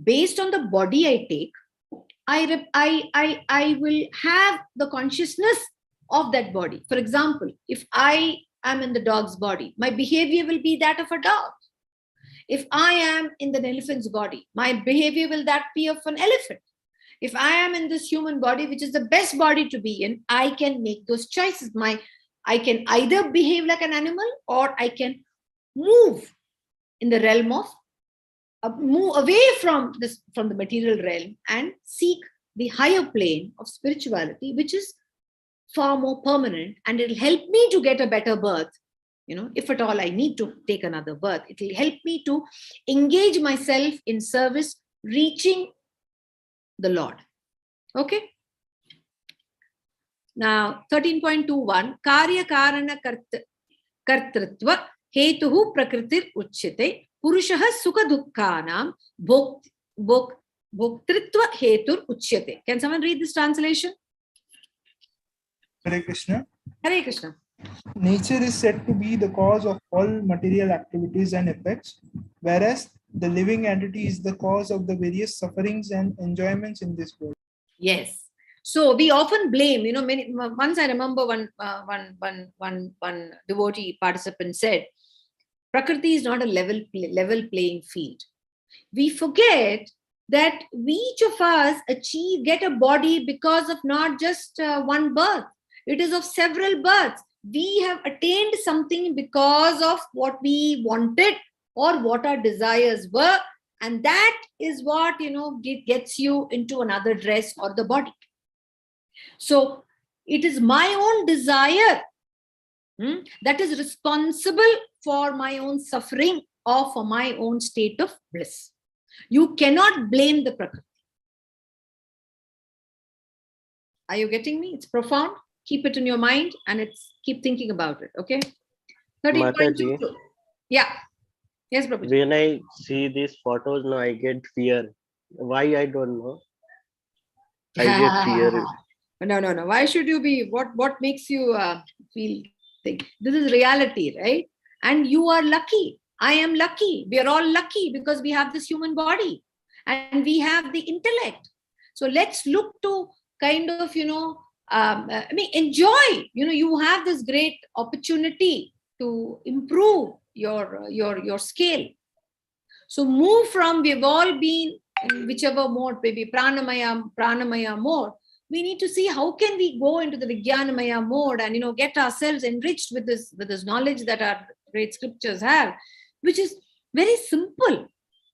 Based on the body I take, I will have the consciousness of that body. For example, if I am in the dog's body, my behavior will be that of a dog. If I am in the elephant's body, my behavior will that be of an elephant. If I am in this human body, which is the best body to be in, I can make those choices. I can either behave like an animal or I can move in the realm of move away from the material realm and seek the higher plane of spirituality, which is far more permanent, and it'll help me to get a better birth. If at all I need to take another birth, it will help me to engage myself in service, reaching the Lord. Okay. Now 13.21 Karya Karana Kartritva Hetuhu Prakritir Uchyate Purushaha Sukha Dukkhanam Bhoktritva Hetur Uchyate. Can someone read this translation? Hare Krishna. Hare Krishna. Nature is said to be the cause of all material activities and effects, whereas the living entity is the cause of the various sufferings and enjoyments in this world. Yes. So we often blame, once I remember one devotee participant said, Prakriti is not a level playing field. We forget that each of us get a body because of not just one birth. It is of several births. We have attained something because of what we wanted or what our desires were. And that is what, gets you into another dress or the body. So it is my own desire that is responsible for my own suffering or for my own state of bliss. You cannot blame the Prakriti. Are you getting me? It's profound. Keep it in your mind and keep thinking about it. Okay. 13.22. Yeah. Yes, Prabhuji. When I see these photos, no, I get fear. Why, I don't know. I get fear. No. Why should you be? What makes you feel thing? This is reality, right? And you are lucky. I am lucky. We are all lucky because we have this human body and we have the intellect. So let's look to kind of, enjoy. You have this great opportunity to improve your scale. So move from, we've all been in whichever mode, maybe pranamaya mode. We need to see how can we go into the Vijnanamaya mode and get ourselves enriched with this knowledge that our great scriptures have, which is very simple,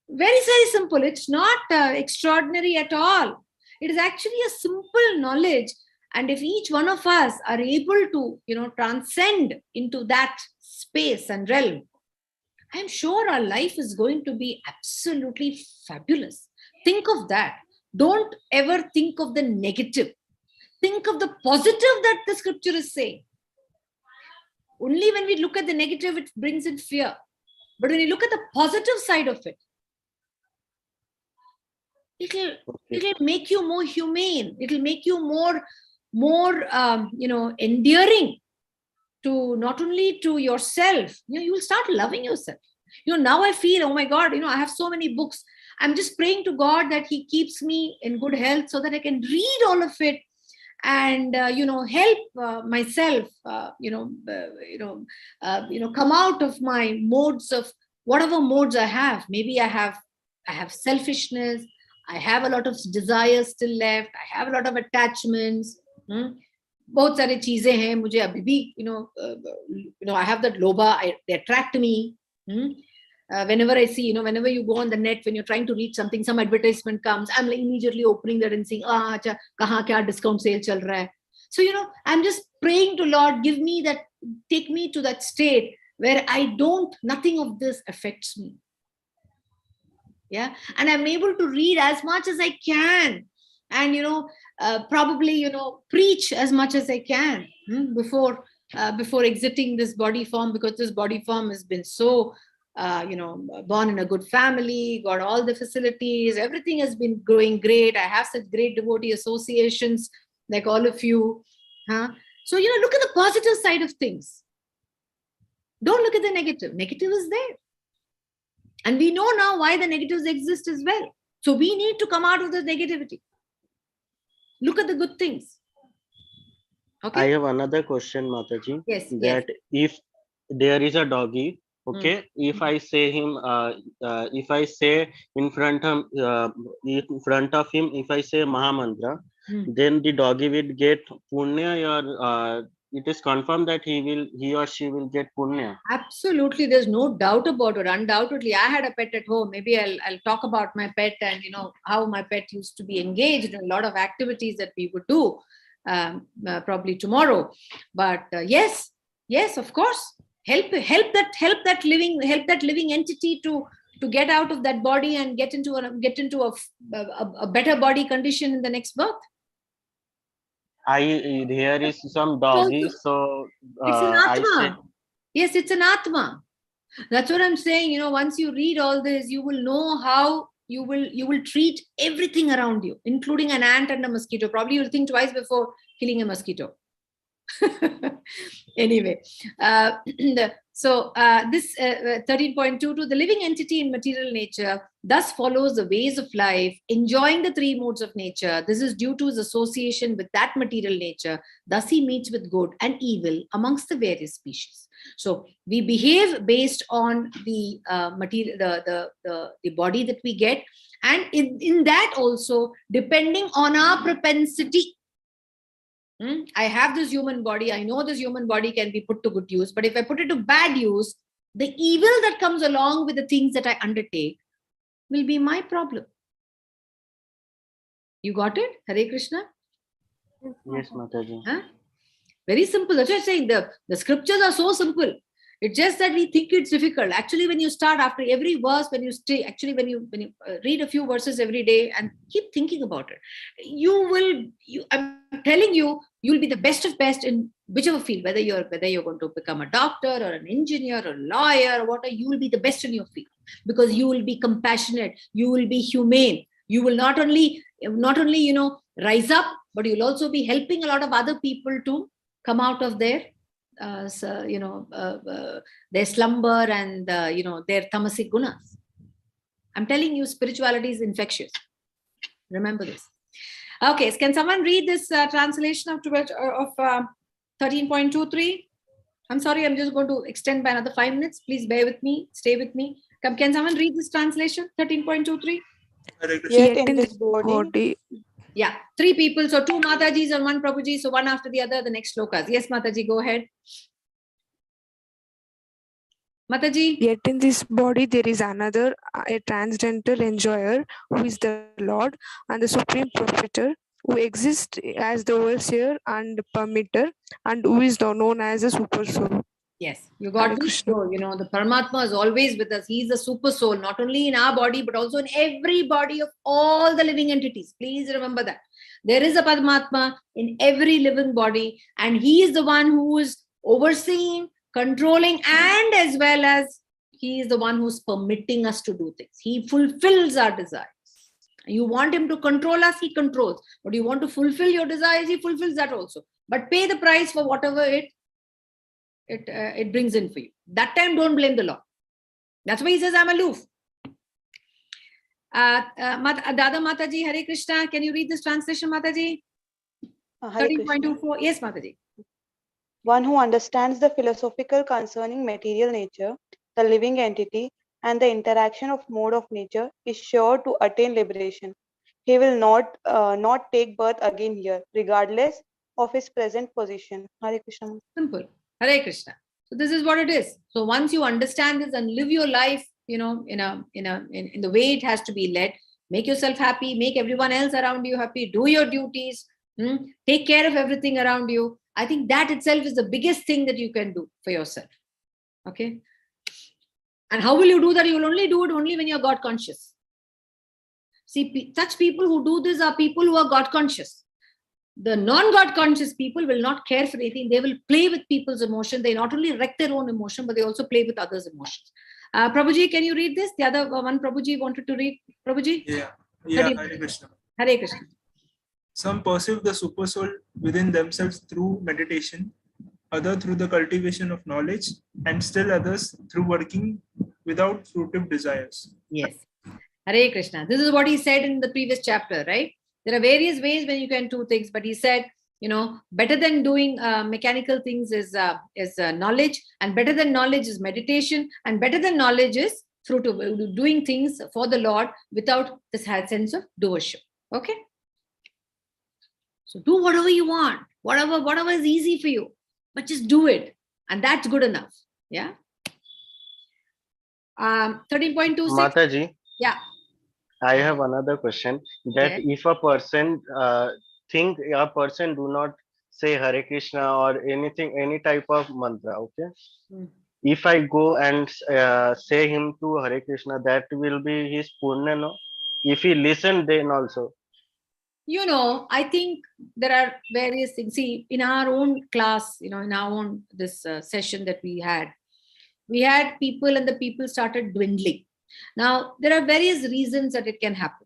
very, very simple. It's not extraordinary at all. It is actually a simple knowledge. And if each one of us are able to, transcend into that space and realm, I'm sure our life is going to be absolutely fabulous. Think of that. Don't ever think of the negative. Think of the positive that the scripture is saying. Only when we look at the negative, it brings in fear. But when you look at the positive side of it, it'll make you more humane. It'll make you more endearing to not only to yourself. You will start loving yourself. Now I feel, oh my God, I have so many books. I'm just praying to God that He keeps me in good health so that I can read all of it and help myself come out of my modes of whatever modes I have. Maybe I have selfishness, I have a lot of desires still left, I have a lot of attachments. बहुत सारी चीजें हैं मुझे अभी भी I have that lobha, they attract me. Whenever I see, whenever you go on the net, when you're trying to read something, some advertisement comes, I'm like immediately opening that and saying, acha, kahan kya discount sale chal raha hai. So, I'm just praying to Lord, give me that, take me to that state where nothing of this affects me. Yeah. And I'm able to read as much as I can. And, probably, preach as much as I can before exiting this body form, because this body form has been so, born in a good family, got all the facilities, everything has been growing great. I have such great devotee associations like all of you. So, look at the positive side of things. Don't look at the negative. Negative is there. And we know now why the negatives exist as well. So we need to come out of the negativity. Look at the good things. Okay. I have another question, Mataji. Yes. If there is a doggy, okay, if I say him, if I say in front of him, if I say Mahamantra, then the doggy will get punya, or it is confirmed that he or she will get punya. Absolutely, there's no doubt about it. Undoubtedly, I had a pet at home. Maybe I'll talk about my pet and how my pet used to be engaged in a lot of activities that we would do probably tomorrow. But yes, of course, help that living entity to get out of that body and get into a better body condition in the next birth. There is some doggy, so it's an atma. Yes, it's an atma. That's what I'm saying. Once you read all this, you will know how you will treat everything around you, including an ant and a mosquito. Probably you'll think twice before killing a mosquito. Anyway, so this 13.22, the living entity in material nature thus follows the ways of life, enjoying the three modes of nature. This is due to his association with that material nature. Thus he meets with good and evil amongst the various species. So we behave based on the material, the body that we get, and in that also depending on our propensity. I have this human body. I know this human body can be put to good use. But if I put it to bad use, the evil that comes along with the things that I undertake will be my problem. You got it? Hare Krishna? Yes, Mataji. Very simple. That's what I'm saying. The scriptures are so simple. It's just that we think it's difficult. Actually, when you start after every verse, when you read a few verses every day and keep thinking about it, I'm telling you, you'll be the best of best in whichever field, whether you're going to become a doctor or an engineer or a lawyer or whatever, you will be the best in your field, because you will be compassionate, you will be humane, you will not only rise up, but you'll also be helping a lot of other people to come out of their their slumber and their tamasic gunas. I'm telling you, spirituality is infectious. Remember this. Okay, can someone read this translation of 13.23? I'm sorry, I'm just going to extend by another 5 minutes. Please bear with me, stay with me. Can someone read this translation, 13.23? Yet in this body. Yeah, 3 people. So 2 Matajis and 1 Prabhuji. So one after the other, the next slokas. Yes, Mataji, go ahead. Mataji. Yet in this body there is another, a transcendental enjoyer, who is the Lord and the Supreme Proprietor, who exists as the overseer and permitter, and who is known as a super soul. Yes, you got this. So, the Paramatma is always with us. He is the super soul, not only in our body, but also in every body of all the living entities. Please remember that. There is a Paramatma in every living body, and he is the one who is overseeing, controlling, and as well as he is the one who's permitting us to do things. He fulfills our desires. You want him to control us, he controls. But you want to fulfill your desires, he fulfills that also. But pay the price for whatever it brings in for you. That time, don't blame the Lord. That's why he says, I'm aloof. Dada Mataji, Hare Krishna. Can you read this translation, Mataji? 13.24. Yes, Mataji. One who understands the philosophical concerning material nature, the living entity, and the interaction of mode of nature is sure to attain liberation. He will not take birth again here, regardless of his present position. Hare Krishna. Simple. Hare Krishna. So this is what it is. So once you understand this and live your life, in the way it has to be led, make yourself happy, make everyone else around you happy, do your duties, take care of everything around you. I think that itself is the biggest thing that you can do for yourself. Okay. And how will you do that? You will only do it only when you're God conscious. See, such people who do this are people who are God conscious. The non-God conscious people will not care for anything. They will play with people's emotion. They not only wreck their own emotion, but they also play with others' emotions. Prabhuji, can you read this? The other one Prabhuji wanted to read. Prabhuji? Yeah. Hare Krishna. Hare Krishna. Some perceive the super soul within themselves through meditation, others through the cultivation of knowledge, and still others through working without fruitive desires. Yes. Hare Krishna. This is what he said in the previous chapter, right? There are various ways when you can do things, but he said, better than doing mechanical things is knowledge, and better than knowledge is meditation, and better than knowledge is fruitive, doing things for the Lord without this sense of doership. Okay? So do whatever you want, whatever is easy for you, but just do it, and that's good enough. Yeah. 13.26. Mataji. Yeah. I have another question. That if a person do not say Hare Krishna or anything, any type of mantra, okay? If I go and say him to Hare Krishna, that will be his punya, no? If he listen, then also. I think there are various things. See, in our own class, in our own this session that we had people, and the people started dwindling. Now, there are various reasons that it can happen.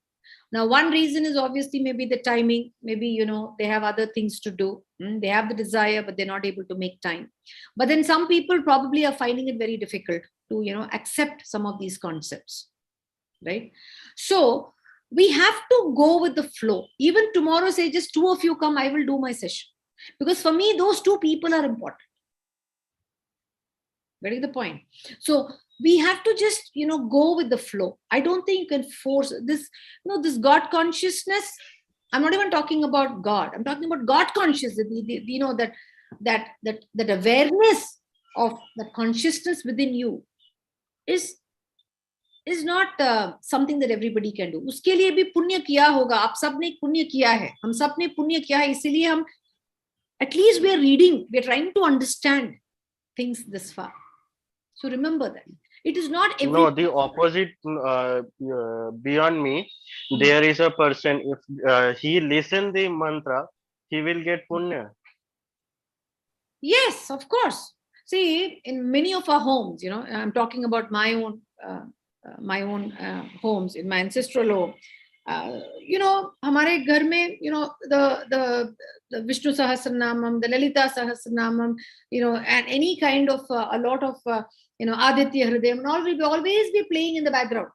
Now, one reason is obviously maybe the timing. Maybe, they have other things to do. They have the desire, but they're not able to make time. But then some people probably are finding it very difficult to, accept some of these concepts, right? So we have to go with the flow. Even tomorrow, say just 2 of you come, I will do my session. Because for me, those 2 people are important. Getting the point? So we have to just, go with the flow. I don't think you can force this, this God consciousness. I'm not even talking about God. I'm talking about God consciousness, that awareness of the consciousness within you is not something that everybody can do. उसके लिए भी पुण्य किया होगा. आप सब ने पुण्य किया है. हम सब ने पुण्य किया है. इसीलिए हम, at least we are reading. We are trying to understand things this far. So remember that. It is not every... No, the opposite, beyond me, there is a person, if he listen the mantra, he will get punya. Yes, of course. See, in many of our homes, I'm talking about my own homes, in my ancestral home, हमारे घर में, the Vishnu Sahasranamam, the Lalita Sahasranamam, and any kind of a lot of Aditya Hridayam, will always be playing in the background.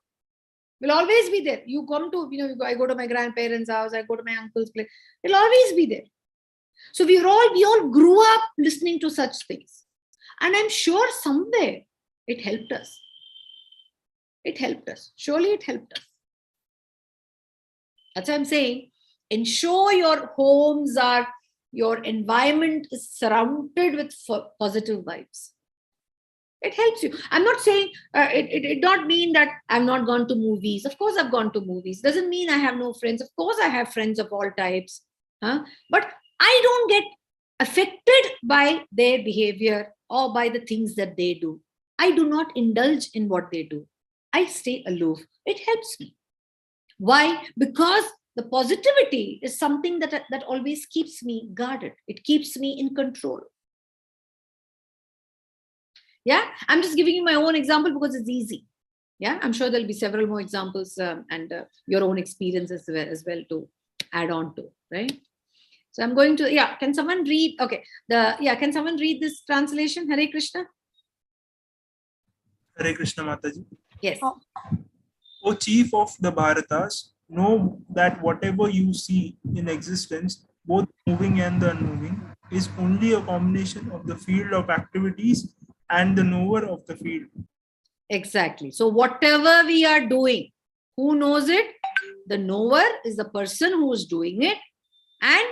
Will always be there. You come to, I go to my grandparents' house, I go to my uncle's place. It'll always be there. So we all grew up listening to such things, and I'm sure somewhere it helped us. It helped us. Surely it helped us. That's what I'm saying. Ensure your homes your environment is surrounded with positive vibes. It helps you. I'm not saying, it not mean that I've not gone to movies. Of course I've gone to movies. Doesn't mean I have no friends. Of course I have friends of all types. But I don't get affected by their behavior or by the things that they do. I do not indulge in what they do. I stay aloof. It helps me. Why? Because the positivity is something that always keeps me guarded. It keeps me in control. Yeah, I'm just giving you my own example because it's easy. Yeah, I'm sure there'll be several more examples and your own experiences as well to add on to, right? So I'm going to, can someone read? Okay, can someone read this translation? Hare Krishna. Hare Krishna Mataji. Yes. O chief of the Bharatas, know that whatever you see in existence, both moving and the unmoving, is only a combination of the field of activities and the knower of the field. Exactly. So whatever we are doing, who knows it? The knower is the person who is doing it and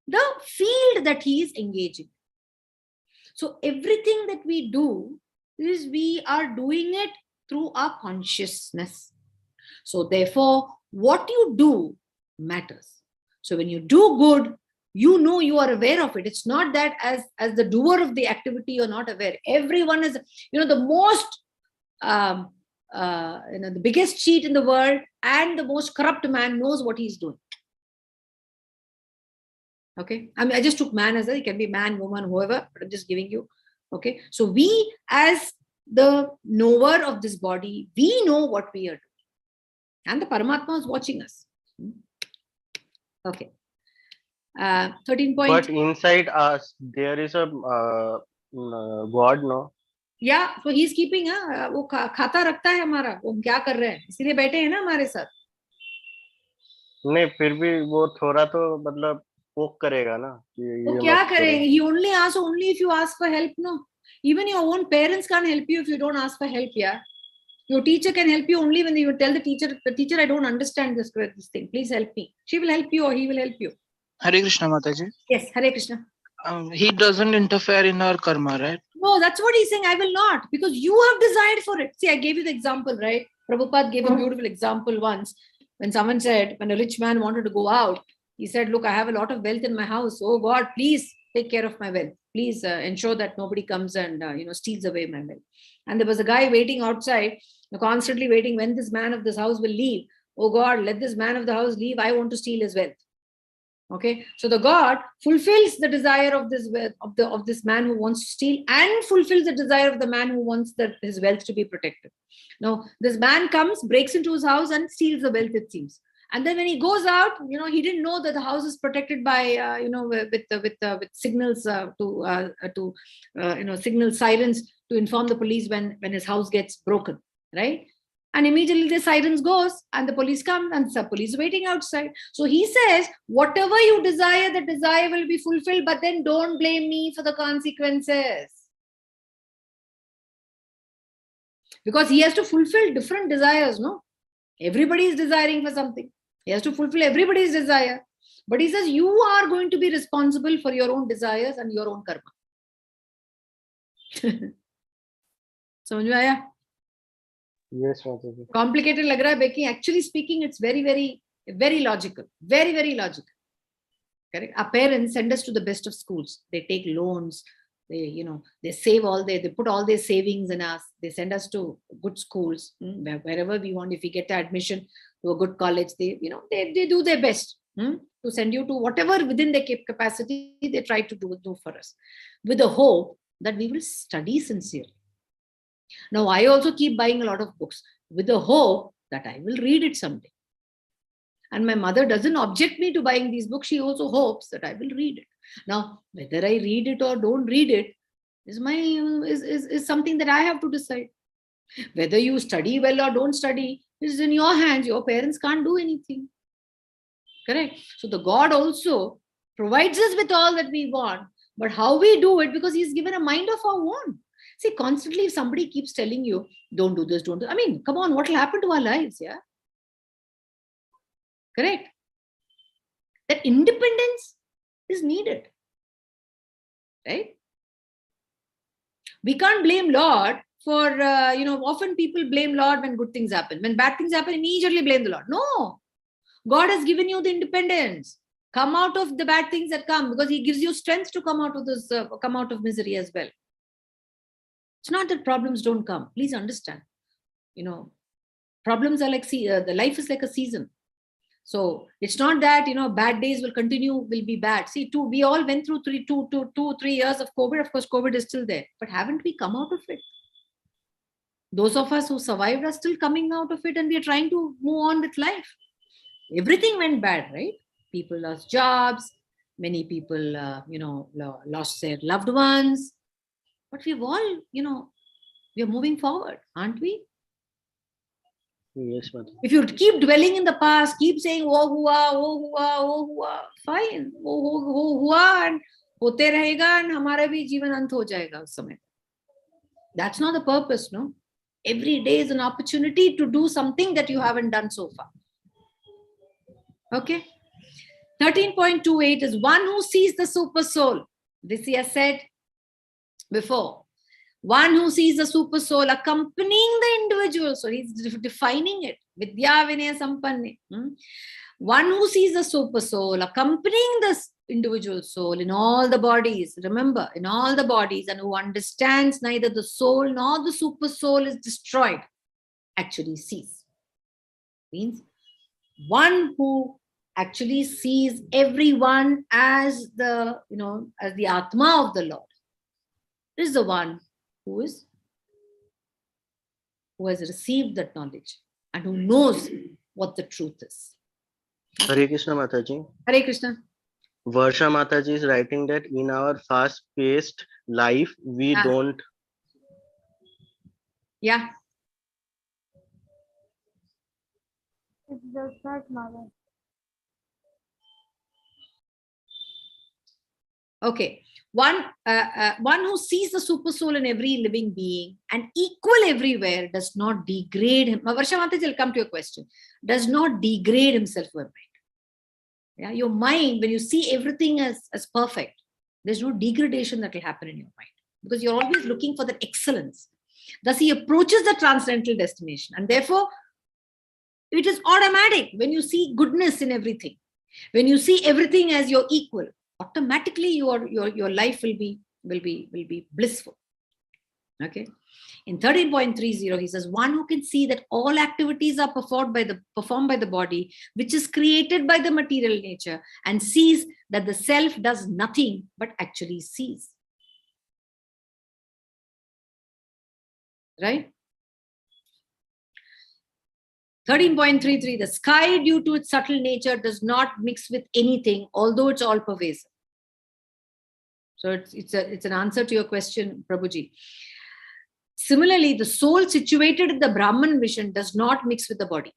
the field that he is engaging. So everything that we do is we are doing it through our consciousness. So therefore, what you do matters. So when you do good, you are aware of it. It's not that as the doer of the activity, you're not aware. Everyone is, the most, the biggest cheat in the world and the most corrupt man knows what he's doing. Okay. I mean, I just took man as it can be man, woman, whoever, but I'm just giving you. Okay. So we, as the knower of this body, we know what we are doing. And the Paramatma is watching us. Okay. 13 point. But inside us, there is a God, no? Yeah, so he's keeping, वो खाता रखता है हमारा, वो क्या कर रहे हैं, इसीलिए बैठे हैं ना हमारे साथ. नहीं, फिर भी वो थोड़ा तो मतलब पोक करेगा ना. वो क्या करेंगे? He only asks if you ask for help, no? Even your own parents can't help you if you don't ask for help, yeah? Your teacher can help you only when you tell the teacher, I don't understand this thing, please help me. She will help you or he will help you. Hare Krishna Mataji. Yes, Hare Krishna. He doesn't interfere in our karma, right? No, that's what he's saying. I will not, because you have desired for it. See, I gave you the example, right? Prabhupada gave a beautiful example once when someone said, when a rich man wanted to go out, he said, look, I have a lot of wealth in my house. Oh God, please take care of my wealth. Please ensure that nobody comes and steals away my wealth. And there was a guy waiting outside, constantly waiting when this man of this house will leave. Oh God, let this man of the house leave. I want to steal his wealth. Okay, so the God fulfills the desire of this of this man who wants to steal and fulfills the desire of the man who wants his wealth to be protected. Now, this man comes, breaks into his house and steals the wealth, it seems. And then when he goes out, he didn't know that the house is protected by, with signals signal sirens to inform the police when his house gets broken, right? And immediately the sirens goes and the police come and the police waiting outside. So he says, whatever you desire, the desire will be fulfilled, but then don't blame me for the consequences. Because he has to fulfill different desires, no? Everybody is desiring for something. He has to fulfill everybody's desire. But he says, you are going to be responsible for your own desires and your own karma. समझ में आया? Yes, Mataji. Complicated lag raha hai, Becky. Actually speaking, it's very, very, very logical. Very, very logical. Correct? Our parents send us to the best of schools. They take loans. They save they put all their savings in us. They send us to good schools, wherever we want. If we get admission to a good college, they do their best to send you to whatever within their capacity they try to do for us, with the hope that we will study sincerely. Now, I also keep buying a lot of books with the hope that I will read it someday. And my mother doesn't object me to buying these books. She also hopes that I will read it. Now, whether I read it or don't read it is something that I have to decide. Whether you study well or don't study is in your hands. Your parents can't do anything. Correct? So the God also provides us with all that we want, but how we do it, because He's given a mind of our own. See, constantly if somebody keeps telling you, don't do this, don't do, I mean, come on, what will happen to our lives? Yeah. Correct? That independence is needed. Right? We can't blame Lord for, often people blame Lord when good things happen. When bad things happen, immediately blame the Lord. No. God has given you the independence. Come out of the bad things that come, because He gives you strength to come out of this, come out of misery as well. It's not that problems don't come. Please understand. Problems are like, the life is like a season. So it's not that, bad days will continue, will be bad. See, we all went through 3 years of COVID. Of course, COVID is still there, but haven't we come out of it? Those of us who survived are still coming out of it, and we are trying to move on with life. Everything went bad, right? People lost jobs. Many people, lost their loved ones. But we've all, we are moving forward, aren't we? Yes, ma'am. If you keep dwelling in the past, keep saying, oh hua, fine. Oh hua, and hote rahega, and hamara bhi jeevan ant ho jayega us samay. That's not the purpose, no? Every day is an opportunity to do something that you haven't done so far. Okay. 13.28 is one who sees the super soul. This he has said before. One who sees the super soul accompanying the individual. So he's defining it. Vidya Vinaya Sampanne. One who sees the super soul accompanying the individual soul in all the bodies. Remember, in all the bodies, and who understands neither the soul nor the super soul is destroyed, actually sees. Means one who actually sees everyone as the, as the Atma of the Lord is the one who has received that knowledge and who knows what the truth is. Hare Krishna Mataji. Hare Krishna. Varsha Mataji is writing that in our fast-paced life, we don't. Yeah. It's just that, Mother. Okay. One who sees the super soul in every living being and equal everywhere does not degrade him. Varsha Mataji, I'll come to your question. Does not degrade himself or mind. Yeah, your mind, when you see everything as perfect, there's no degradation that will happen in your mind, because you're always looking for that excellence. Thus, he approaches the transcendental destination, and therefore, it is automatic when you see goodness in everything. When you see everything as your equal, automatically your life will be blissful. Okay. In 13.30, he says, one who can see that all activities are performed by the body, which is created by the material nature, and sees that the self does nothing but actually sees. Right? 13.33, the sky, due to its subtle nature, does not mix with anything, although it's all pervasive. So it's an answer to your question, Prabhuji. Similarly, the soul situated in the Brahman vision does not mix with the body.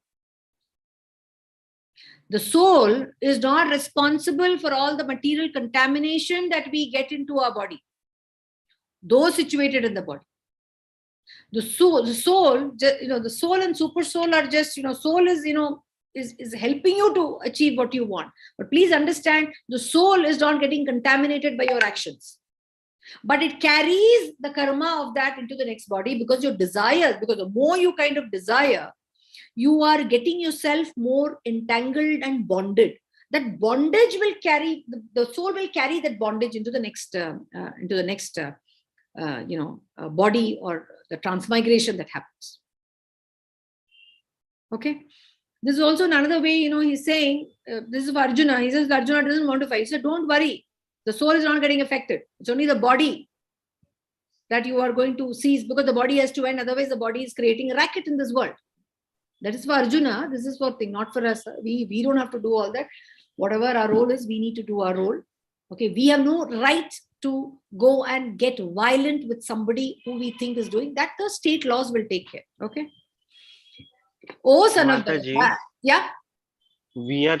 The soul is not responsible for all the material contamination that we get into our body, though situated in the body. The soul, the soul and super soul are just, soul is, is helping you to achieve what you want. But please understand, the soul is not getting contaminated by your actions. But it carries the karma of that into the next body, because your desires, because the more you kind of desire, you are getting yourself more entangled and bonded. that bondage will carry, the soul will carry that bondage into the next body, or the transmigration that happens. Okay. This is also another way, he's saying, this is for Arjuna. He says Arjuna doesn't want to fight. He said, don't worry. The soul is not getting affected. It's only the body that you are going to seize, because the body has to end. Otherwise, the body is creating a racket in this world. That is for Arjuna. This is for thing, not for us. We don't have to do all that. Whatever our role is, we need to do our role. Okay. We have no right to go and get violent with somebody who we think is doing that. The state laws will take care. Okay. Oh, son of Bharata. Yeah. We are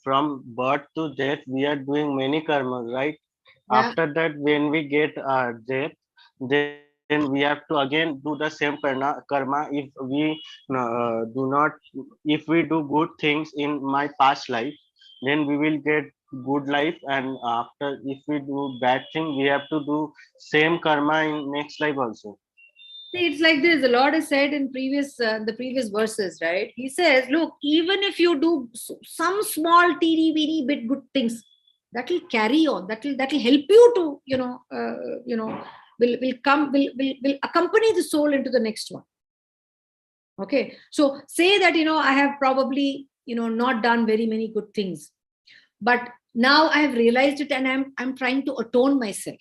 from birth to death, we are doing many karmas, right? Yeah. After that, when we get death, then we have to again do the same karma. If we if we do good things in my past life, then we will get good life, and after, if we do bad thing, we have to do same karma in next life also. See, it's like this. The Lord has said in the previous verses, right? He says, look, even if you do some small teeny weeny bit good things, that will carry on. That will help you to, will accompany the soul into the next one. Okay. So say that, I have probably, not done very many good things, but now I have realized it, and I'm trying to atone myself.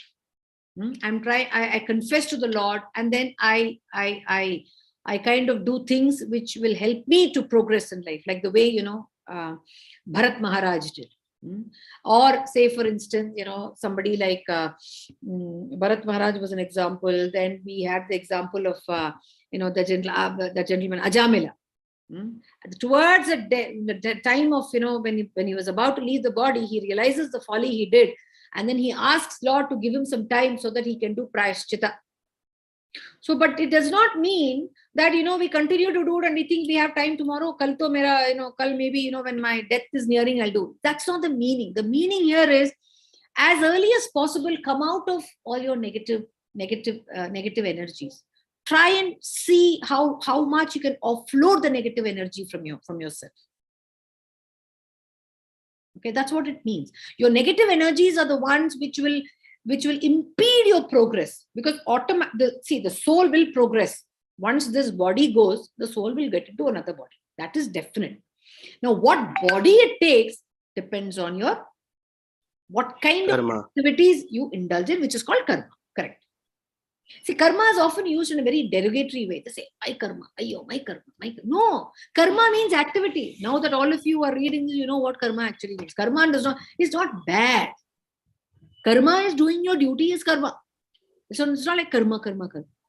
I confess to the Lord, and then I kind of do things which will help me to progress in life, like the way, Bharat Maharaj did. Or say, for instance, somebody like Bharat Maharaj was an example. Then we had the example of, the gentleman Ajamila. Towards the time of, when he was about to leave the body, he realizes the folly he did. And then he asks Lord to give him some time so that he can do prayashchita. So, but it does not mean that, we continue to do it and we think we have time tomorrow. Kal to mera, kal maybe, when my death is nearing, I'll do. That's not the meaning. The meaning here is, as early as possible, come out of all your negative energies. Try and see how much you can offload the negative energy from yourself. Okay, that's what it means. Your negative energies are the ones which will impede your progress, because the soul will progress. Once this body goes, the soul will get into another body. That is definite. Now, what body it takes depends on what kind karma of activities you indulge in, which is called karma. Correct. See, karma is often used in a very derogatory way. They say, my karma, ayo, my karma, my karma. No, karma means activity. Now that all of you are reading this, you know what karma actually means. Karma is not bad. Karma is doing your duty, is karma. So it's not like karma.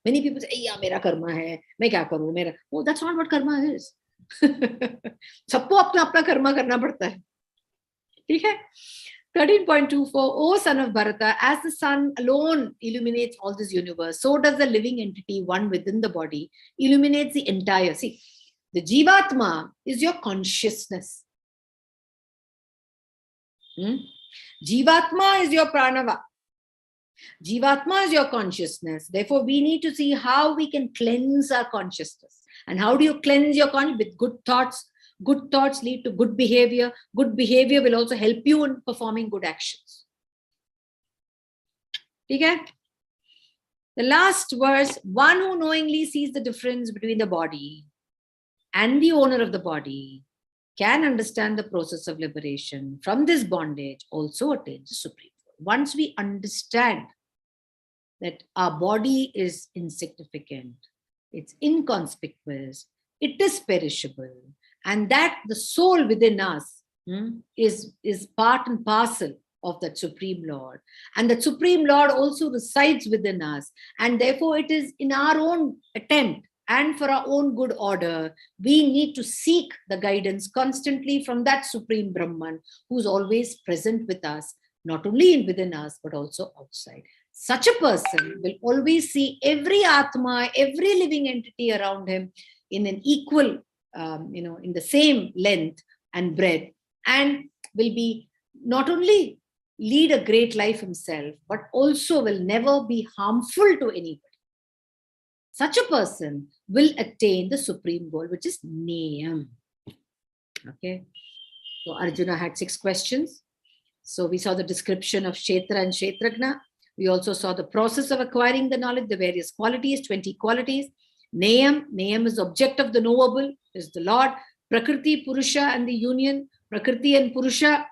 Many people say, yeah, mera karma hai, main kya karu, mera. Oh, that's not what karma is. Sabko apna karma karna padta hai. ठीक है? 13.24, O son of Bharata, as the sun alone illuminates all this universe, so does the living entity, one within the body, illuminates the entire. See, the Jivatma is your consciousness. Jivatma is your pranava. Jivatma is your consciousness. Therefore, we need to see how we can cleanse our consciousness. And how do you cleanse your consciousness? With good thoughts. Good thoughts lead to good behavior. Good behavior will also help you in performing good actions. Okay? The last verse, one who knowingly sees the difference between the body and the owner of the body can understand the process of liberation from this bondage, also attains the supreme. Once we understand that our body is insignificant, it's inconspicuous, it is perishable, and that the soul within us is part and parcel of that Supreme Lord. And that Supreme Lord also resides within us. And therefore it is in our own attempt and for our own good order, we need to seek the guidance constantly from that Supreme Brahman, who's always present with us, not only within us, but also outside. Such a person will always see every Atma, every living entity around him in an equal in the same length and breadth, and will be not only lead a great life himself, but also will never be harmful to anybody. Such a person will attain the supreme goal, which is Niyam. Okay. So Arjuna had 6 questions. So we saw the description of Kshetra and Kshetragna. We also saw the process of acquiring the knowledge, the various qualities, 20 qualities. Nayam is object of the knowable, is the Lord. Prakriti, Purusha, and the union. Prakriti and Purusha.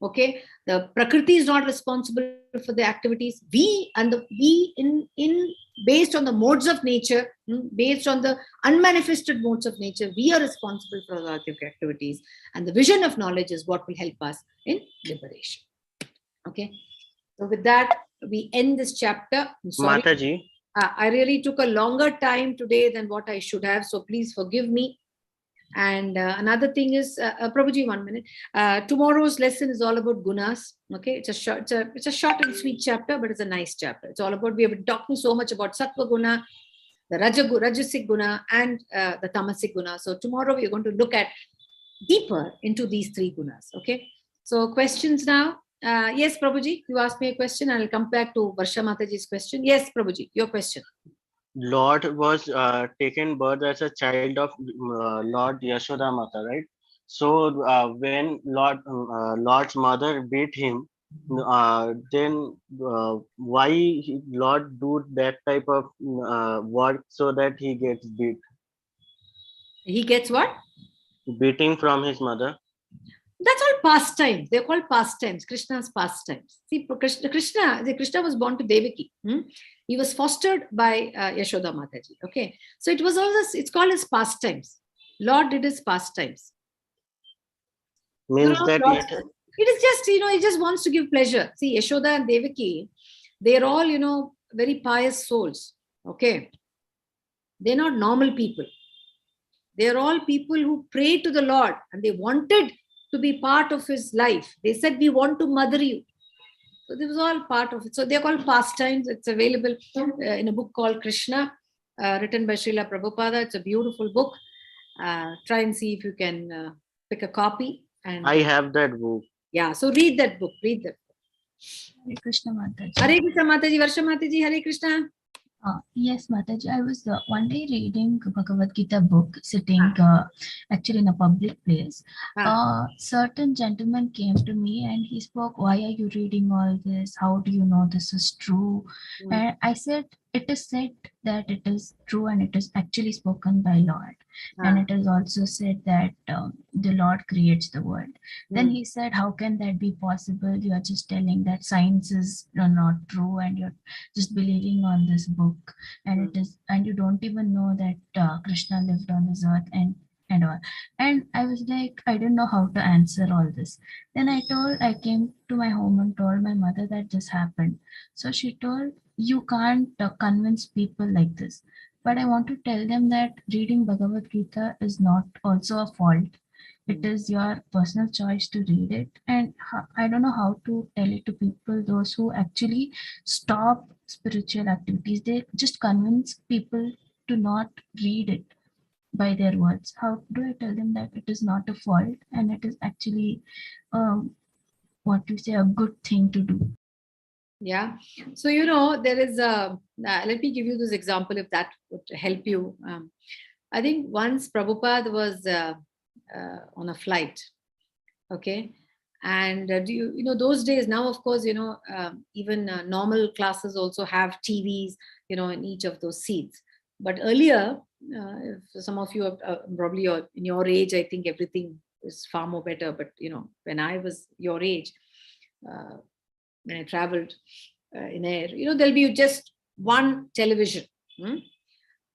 Okay, the Prakriti is not responsible for the activities. We based on the modes of nature, based on the unmanifested modes of nature, we are responsible for our activities. And the vision of knowledge is what will help us in liberation. Okay, so with that, we end this chapter. I'm sorry. Mataji. I really took a longer time today than what I should have, so please forgive me. And another thing is, Prabhuji, 1 minute. Tomorrow's lesson is all about gunas. Okay, it's a short and sweet chapter, but it's a nice chapter. It's all about, we have been talking so much about sattva guna, the rajasic guna, and the tamasic guna. So tomorrow we are going to look at deeper into these 3 gunas. Okay, so questions now. Yes, Prabhuji, you asked me a question. I'll come back to Varsha Mataji's question. Yes, Prabhuji, your question. Lord was taken birth as a child of Lord Yashoda Mata, right? So when Lord's mother beat him, then why Lord do that type of work so that he gets beat? He gets what? Beating from his mother. That's all pastimes. They're called pastimes. Krishna's pastimes. See, Krishna was born to Devaki. He was fostered by Yashoda Mataji. Okay, so it was also, it's called as pastimes. Lord did his pastimes. Means that it is just, he just wants to give pleasure. See, Yashoda and Devaki, they're all, very pious souls. Okay, they're not normal people. They're all people who pray to the Lord and they wanted to be part of his life. They said, we want to mother you. So this was all part of it. So they're called pastimes. It's available in a book called Krishna, written by Srila Prabhupada. It's a beautiful book. Try and see if you can pick a copy. And I have that book. Yeah, so read that book. Hare Krishna Mataji. Hare Krishna Mataji, Varsha Mataji, Hare Krishna. Yes, Mataji, I was one day reading Bhagavad Gita book, sitting actually in a public place. Certain gentleman came to me and he spoke, why are you reading all this? How do you know this is true? And I said, it is said that it is true and it is actually spoken by Lord. And it is also said that the Lord creates the world. Then he said, how can that be possible? You are just telling that science is not true and you're just believing on this book. And it is, and you don't even know that Krishna lived on this earth and all. And I was like, I didn't know how to answer all this. Then I came to my home and told my mother that this happened. So she told, you can't convince people like this. But I want to tell them that reading Bhagavad Gita is not also a fault. It is your personal choice to read it. And I don't know how to tell it to people, those who actually stop spiritual activities. They just convince people to not read it by their words. How do I tell them that it is not a fault and it is actually a good thing to do? Yeah. So, there is let me give you this example if that would help you. I think once Prabhupada was on a flight. Okay. And those days now, of course, even normal classes also have TVs, in each of those seats. But earlier, if some of you are probably in your age, I think everything is far more better. But, when I was your age, when I traveled in air, there'll be just one television.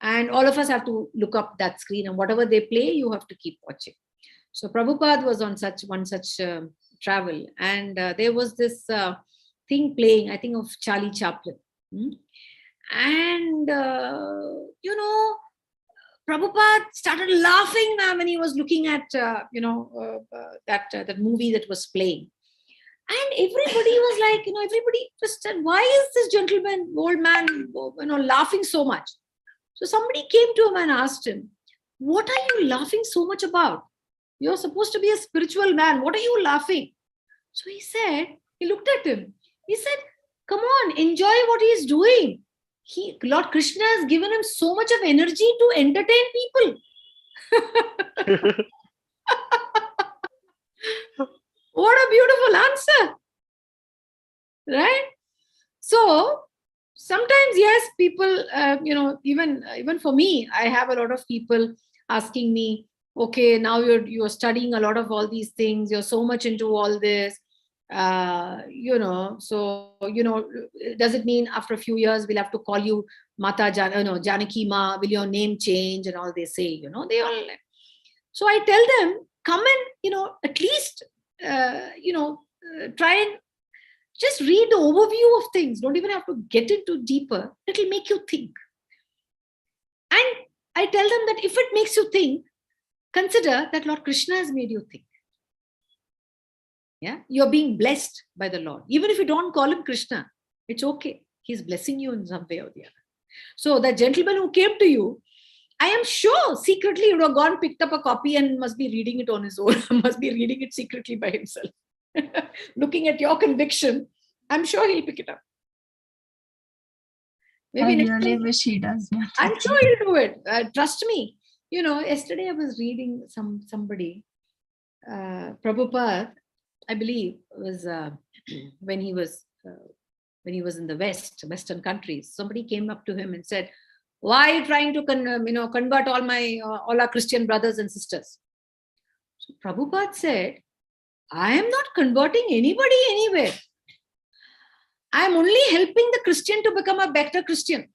And all of us have to look up that screen, and whatever they play, you have to keep watching. So Prabhupada was on one such travel, and there was this thing playing, I think of Charlie Chaplin. And, Prabhupada started laughing when he was looking at, that movie that was playing. And everybody was like, everybody just said, why is this gentleman, old man, laughing so much? So somebody came to him and asked him, what are you laughing so much about? You're supposed to be a spiritual man. What are you laughing? So he looked at him. He said, come on, enjoy what he is doing. Lord Krishna has given him so much of energy to entertain people. What a beautiful answer. Right? So sometimes, yes, people, even for me, I have a lot of people asking me, okay, now you're studying a lot of all these things. You're so much into all this. Does it mean after a few years we'll have to call you Janaki Ma? Will your name change? And all they say, they all. So I tell them, come and, at least, try and just read the overview of things. Don't even have to get into deeper. It'll make you think. And I tell them that if it makes you think, consider that Lord Krishna has made you think. Yeah, you're being blessed by the Lord. Even if you don't call him Krishna, it's okay. He's blessing you in some way or the other. So that gentleman who came to you, I am sure secretly he would have gone, picked up a copy and must be reading it on his own, must be reading it secretly by himself. Looking at your conviction, I'm sure he'll pick it up. Maybe I really wish he does. I'm sure he'll do it. Trust me. Yesterday I was reading somebody, Prabhupada, I believe, was when he was in the Western countries. Somebody came up to him and said, "Why are you trying to convert all our Christian brothers and sisters?" So Prabhupada said, "I am not converting anybody anywhere. I am only helping the Christian to become a better Christian.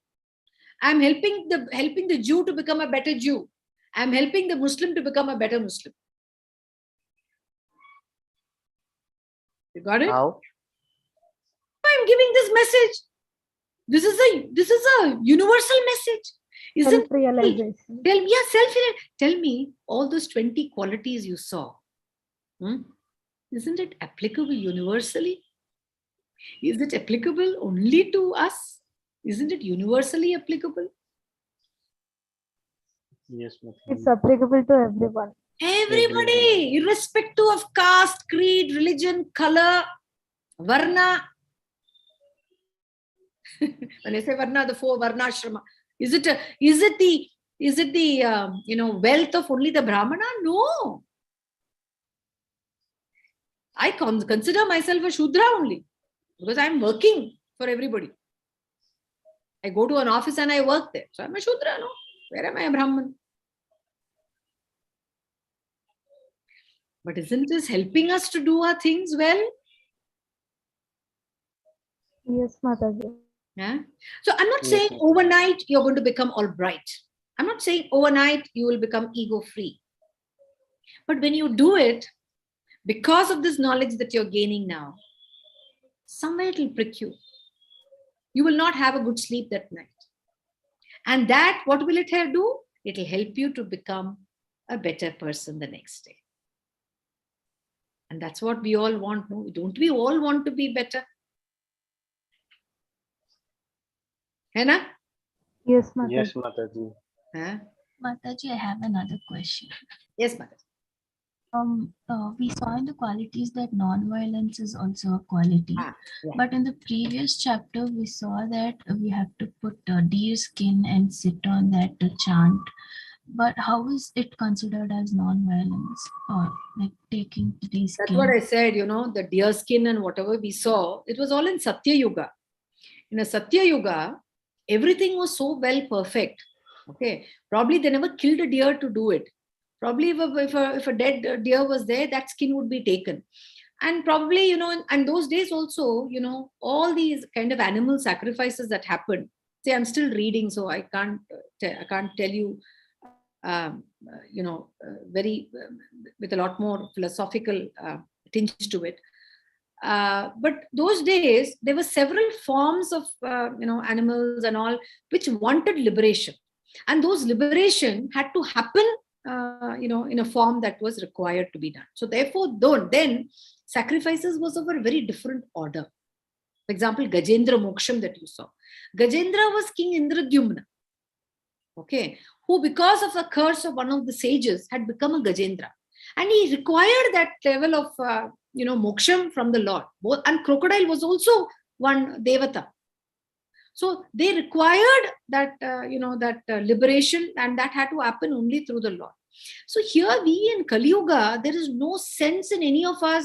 I am helping the Jew to become a better Jew. I am helping the Muslim to become a better Muslim." You got it? How? I'm giving this message. This is a universal message. Self-realization. Tell me, all those 20 qualities you saw, isn't it applicable universally? Is it applicable only to us? Isn't it universally applicable? Yes, ma'am. It's applicable to everyone. Everybody, irrespective of caste, creed, religion, color, varna. When I say varna, the 4 varnashrama. Is it the wealth of only the Brahmana? No. I consider myself a Shudra only because I'm working for everybody. I go to an office and I work there. So I'm a Shudra, no? Where am I a Brahman? But isn't this helping us to do our things well? Yes, Mataji. Yeah? So I'm not saying overnight you're going to become all bright. I'm not saying overnight you will become ego-free. But when you do it, because of this knowledge that you're gaining now, somewhere it will prick you. You will not have a good sleep that night. And that, what will it do? It will help you to become a better person the next day. And that's what we all want, no? Don't we all want to be better? Henna? Yes, Mataji. Yes, Mataji. Huh? Mataji, I have another question. Yes, Mataji. We saw in the qualities that non-violence is also a quality. Yeah. But in the previous chapter, we saw that we have to put deer skin and sit on that to chant. But how is it considered as non-violence or like taking the skin? That's what I said, the deer skin and whatever we saw, it was all in Satya Yuga. In a Satya Yuga, everything was so well perfect. Okay, probably they never killed a deer to do it. Probably if a dead deer was there, that skin would be taken. And probably, and those days also, all these kind of animal sacrifices that happened. See, I'm still reading, so I can't tell you, very with a lot more philosophical tinge to it. But those days, there were several forms of, animals and all, which wanted liberation. And those liberation had to happen, in a form that was required to be done. So therefore, then sacrifices was of a very different order. For example, Gajendra Moksham that you saw. Gajendra was King Indradyumna, okay, who because of a curse of one of the sages had become a Gajendra. And he required that level of, moksham from the Lord. And crocodile was also one devata. So they required that, liberation, and that had to happen only through the Lord. So here we in Kali Yuga, there is no sense in any of us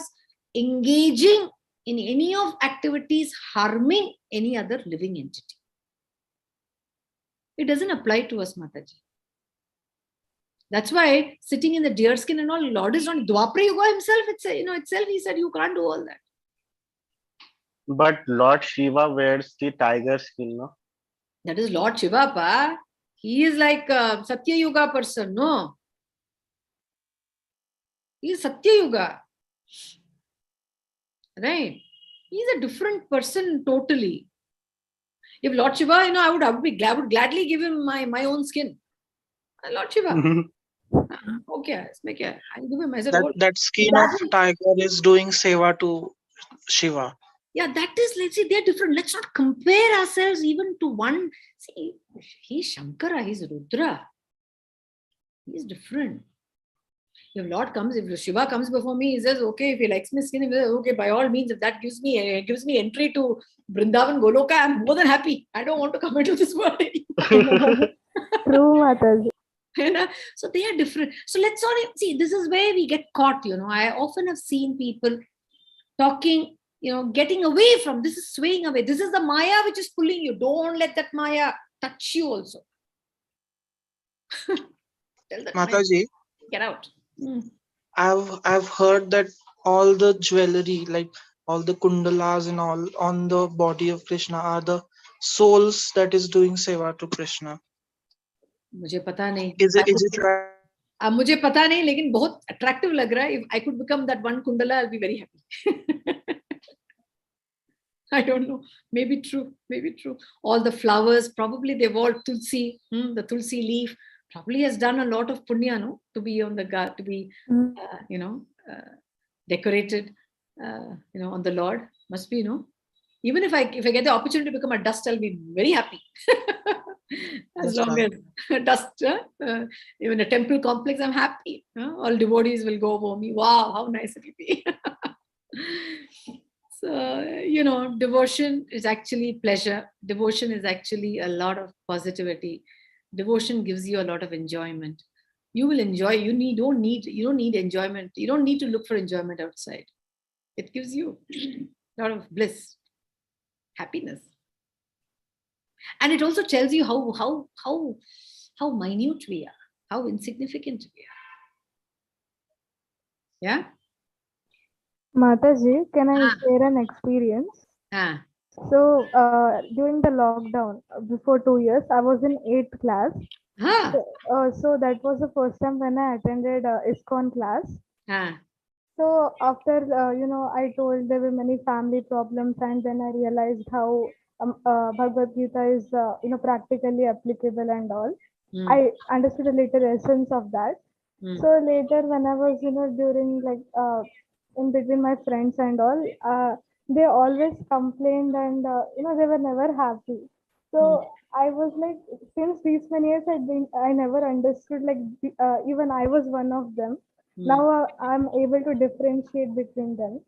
engaging in any of activities harming any other living entity. It doesn't apply to us, Mataji. That's why sitting in the deer skin and all, Lord is not Dwapara Yuga himself. Itself he said you can't do all that. But Lord Shiva wears the tiger skin, no? That is Lord Shiva, pa. He is like a Satya Yuga person, no? He is Satya Yuga. Right? He is a different person totally. If Lord Shiva, I would gladly give him my own skin. Lord Shiva. Okay, I'll give him myself. That skin of tiger is doing seva to Shiva. Yeah, that is, let's see, they're different. Let's not compare ourselves even to one. See, he's Shankara, he's Rudra. He's different. If Shiva comes before me, he says, okay, if he likes my skin, he says, okay, by all means, if that gives me entry to Vrindavan Goloka, I'm more than happy. I don't want to come into this world anymore. True, Mataji. So they are different. So let's not see, this is where we get caught. I often have seen people talking, getting away from, this is swaying away. This is the Maya which is pulling you. Don't let that Maya touch you also. Tell that Mataji, Maya, get out. I've heard that all the jewelry, like all the kundalas and all on the body of Krishna are the souls that is doing seva to Krishna. मुझे पता नहीं. Is it right? अब मुझे पता नहीं, लेकिन बहुत attractive लग रहा है. If I could become that one kundala, I'll be very happy. I don't know. Maybe true. All the flowers, probably they've all tulsi, the tulsi leaf, probably has done a lot of punya, no? To be on the guard, to be, decorated, on the Lord. Must be, Even if I get the opportunity to become a dust, I'll be very happy. As long as dust, even a temple complex, I'm happy. All devotees will go over me. Wow, how nice it will be. So, devotion is actually pleasure. Devotion is actually a lot of positivity. Devotion gives you a lot of enjoyment. You will enjoy. You don't need enjoyment. You don't need to look for enjoyment outside. It gives you a lot of bliss, happiness. And it also tells you how minute we are, how insignificant we are. Yeah? Mataji, can I share an experience? So, during the lockdown, before 2 years, I was in 8th class. So that was the first time when I attended ISKCON class. So after, I told there were many family problems, and then I realized how Bhagavad Gita is, practically applicable and all. I understood a little essence of that. So later when I was, during in between my friends and all, they always complained and, they were never happy. So I was like, since these many years I never understood, even I was one of them. Now I'm able to differentiate between them.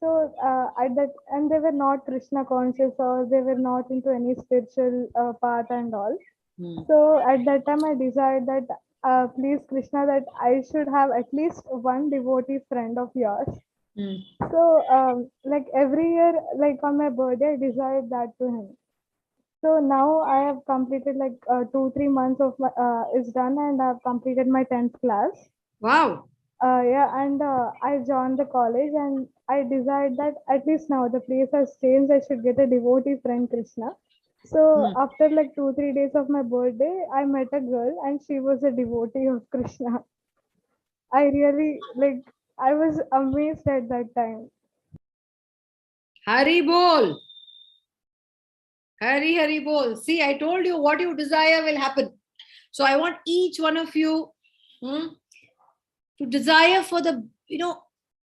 So at that, and they were not Krishna conscious, or they were not into any spiritual path and all. So at that time I decided that please Krishna, that I should have at least one devotee friend of yours. So every year, on my birthday, I decided that to him. So now I have completed 2-3 months of my is done, and I have completed my 10th class. Wow. And I joined the college, and I decided that at least now the place has changed. I should get a devotee friend, Krishna. So after 2-3 days of my birthday, I met a girl, and she was a devotee of Krishna. I really I was amazed at that time. Hari bol. Hari bol. See, I told you what you desire will happen. So I want each one of you to desire for the,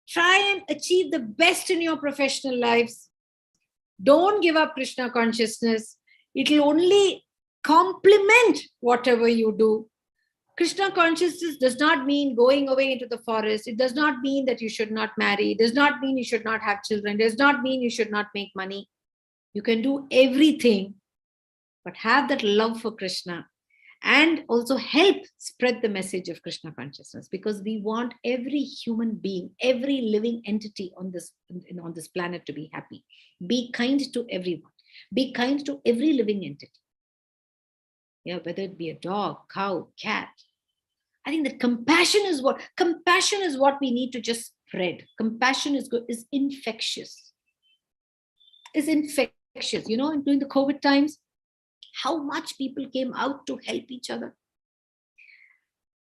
try and achieve the best in your professional lives. Don't give up Krishna consciousness. It will only complement whatever you do. Krishna consciousness does not mean going away into the forest. It does not mean that you should not marry. It does not mean you should not have children. It does not mean you should not make money. You can do everything, but have that love for Krishna. and also help spread the message of Krishna consciousness, because we want every human being, every living entity on this planet to be happy. Be kind to everyone. Be kind to every living entity. Yeah, whether it be a dog, cow, cat. I think that compassion is what we need to just spread. Compassion is infectious. Is infectious. You know, during the COVID times, how much people came out to help each other.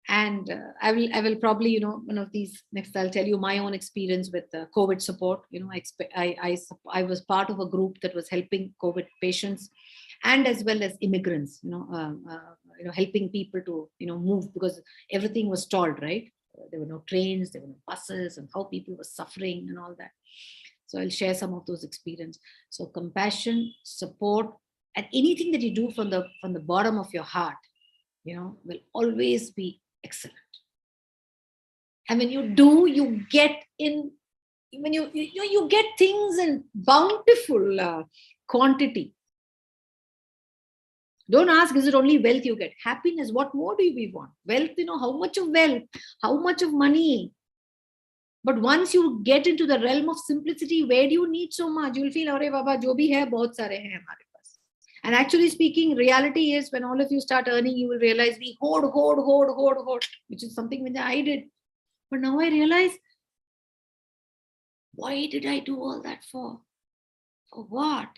And I will probably, you know, one of these next, I'll tell you my own experience with COVID support. You know, I was part of a group that was helping COVID patients, and as well as immigrants, you know, helping people to, you know, move, because everything was stalled, right? There were no trains, there were no buses, and how people were suffering and all that. So I'll share some of those experiences. So compassion, support, and anything that you do from the bottom of your heart, you know, will always be excellent. And when you do, you get in, when you get things in bountiful quantity. Don't ask, is it only wealth you get? Happiness, what more do we want? Wealth, you know, how much of wealth, how much of money? But once you get into the realm of simplicity, where do you need so much? You'll feel, "Arey Baba, jo bhi hai, bahut sare hain hamare paas." And actually speaking, reality is, when all of you start earning, you will realize we hoard, which is something which I did. But now I realize, why did I do all that for? For what?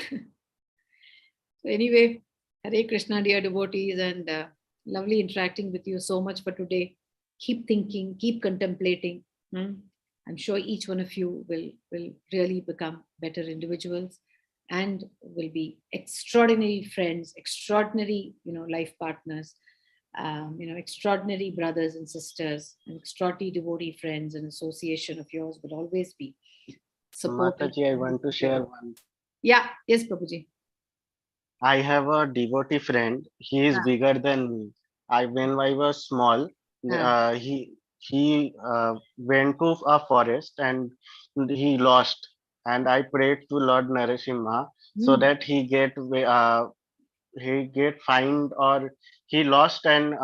So anyway, Hare Krishna, dear devotees, and lovely interacting with you so much for today. Keep thinking, keep contemplating. I'm sure each one of you will really become better individuals and will be extraordinary friends, extraordinary, you know, life partners, you know, extraordinary brothers and sisters, and extraordinary devotee friends and association of yours will always be supported. Mataji, I want to share one. Yeah, yes, Prabhuji. I have a devotee friend. He is bigger than me. When I was small, he went to a forest and he lost. And I prayed to Lord Narasimha so that he get fined, or he lost and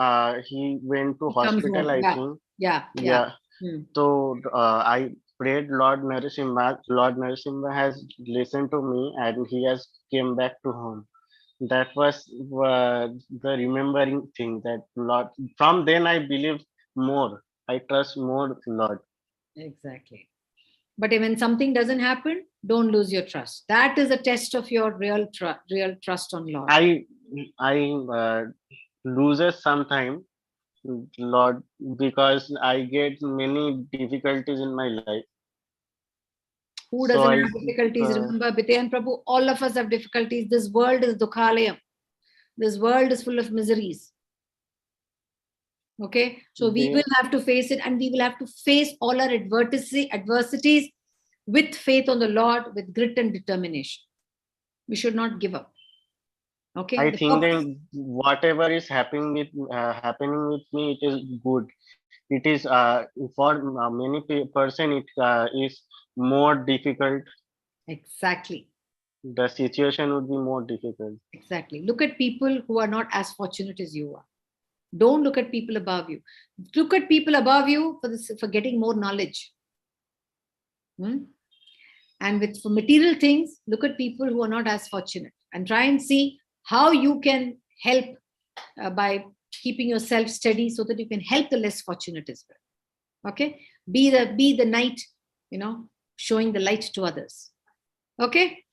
he went to hospital, I think. Yeah. So I prayed Lord Narasimha. Lord Narasimha has listened to me and he has came back to home. That was the remembering thing, that Lord. From then I believe more. I trust more Lord. Exactly. But when something doesn't happen, don't lose your trust. That is a test of your real trust on Lord. I loses sometime, Lord, because I get many difficulties in my life. Who doesn't have difficulties? Remember, Bite and Prabhu, all of us have difficulties. This world is dukhalayam. This world is full of miseries. Okay, so we will have to face it, and we will have to face all our adversities with faith on the Lord, with grit and determination. We should not give up. Okay. I think that whatever is happening with me, it is good. It is for many person it is more difficult. Exactly. The situation would be more difficult. Exactly. Look at people who are not as fortunate as you are. Don't look at people above you. Look at people above you for getting more knowledge. And for material things, look at people who are not as fortunate and try and see how you can help by keeping yourself steady so that you can help the less fortunate as well. Okay. Be the knight, you know, showing the light to others. Okay.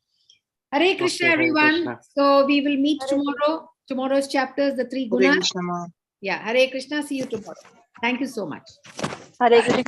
Hare Krishna, everyone. Krishna. So we will meet tomorrow. Tomorrow's chapters, the 3 gunas. Yeah. Hare Krishna. See you tomorrow. Thank you so much. Hare Krishna.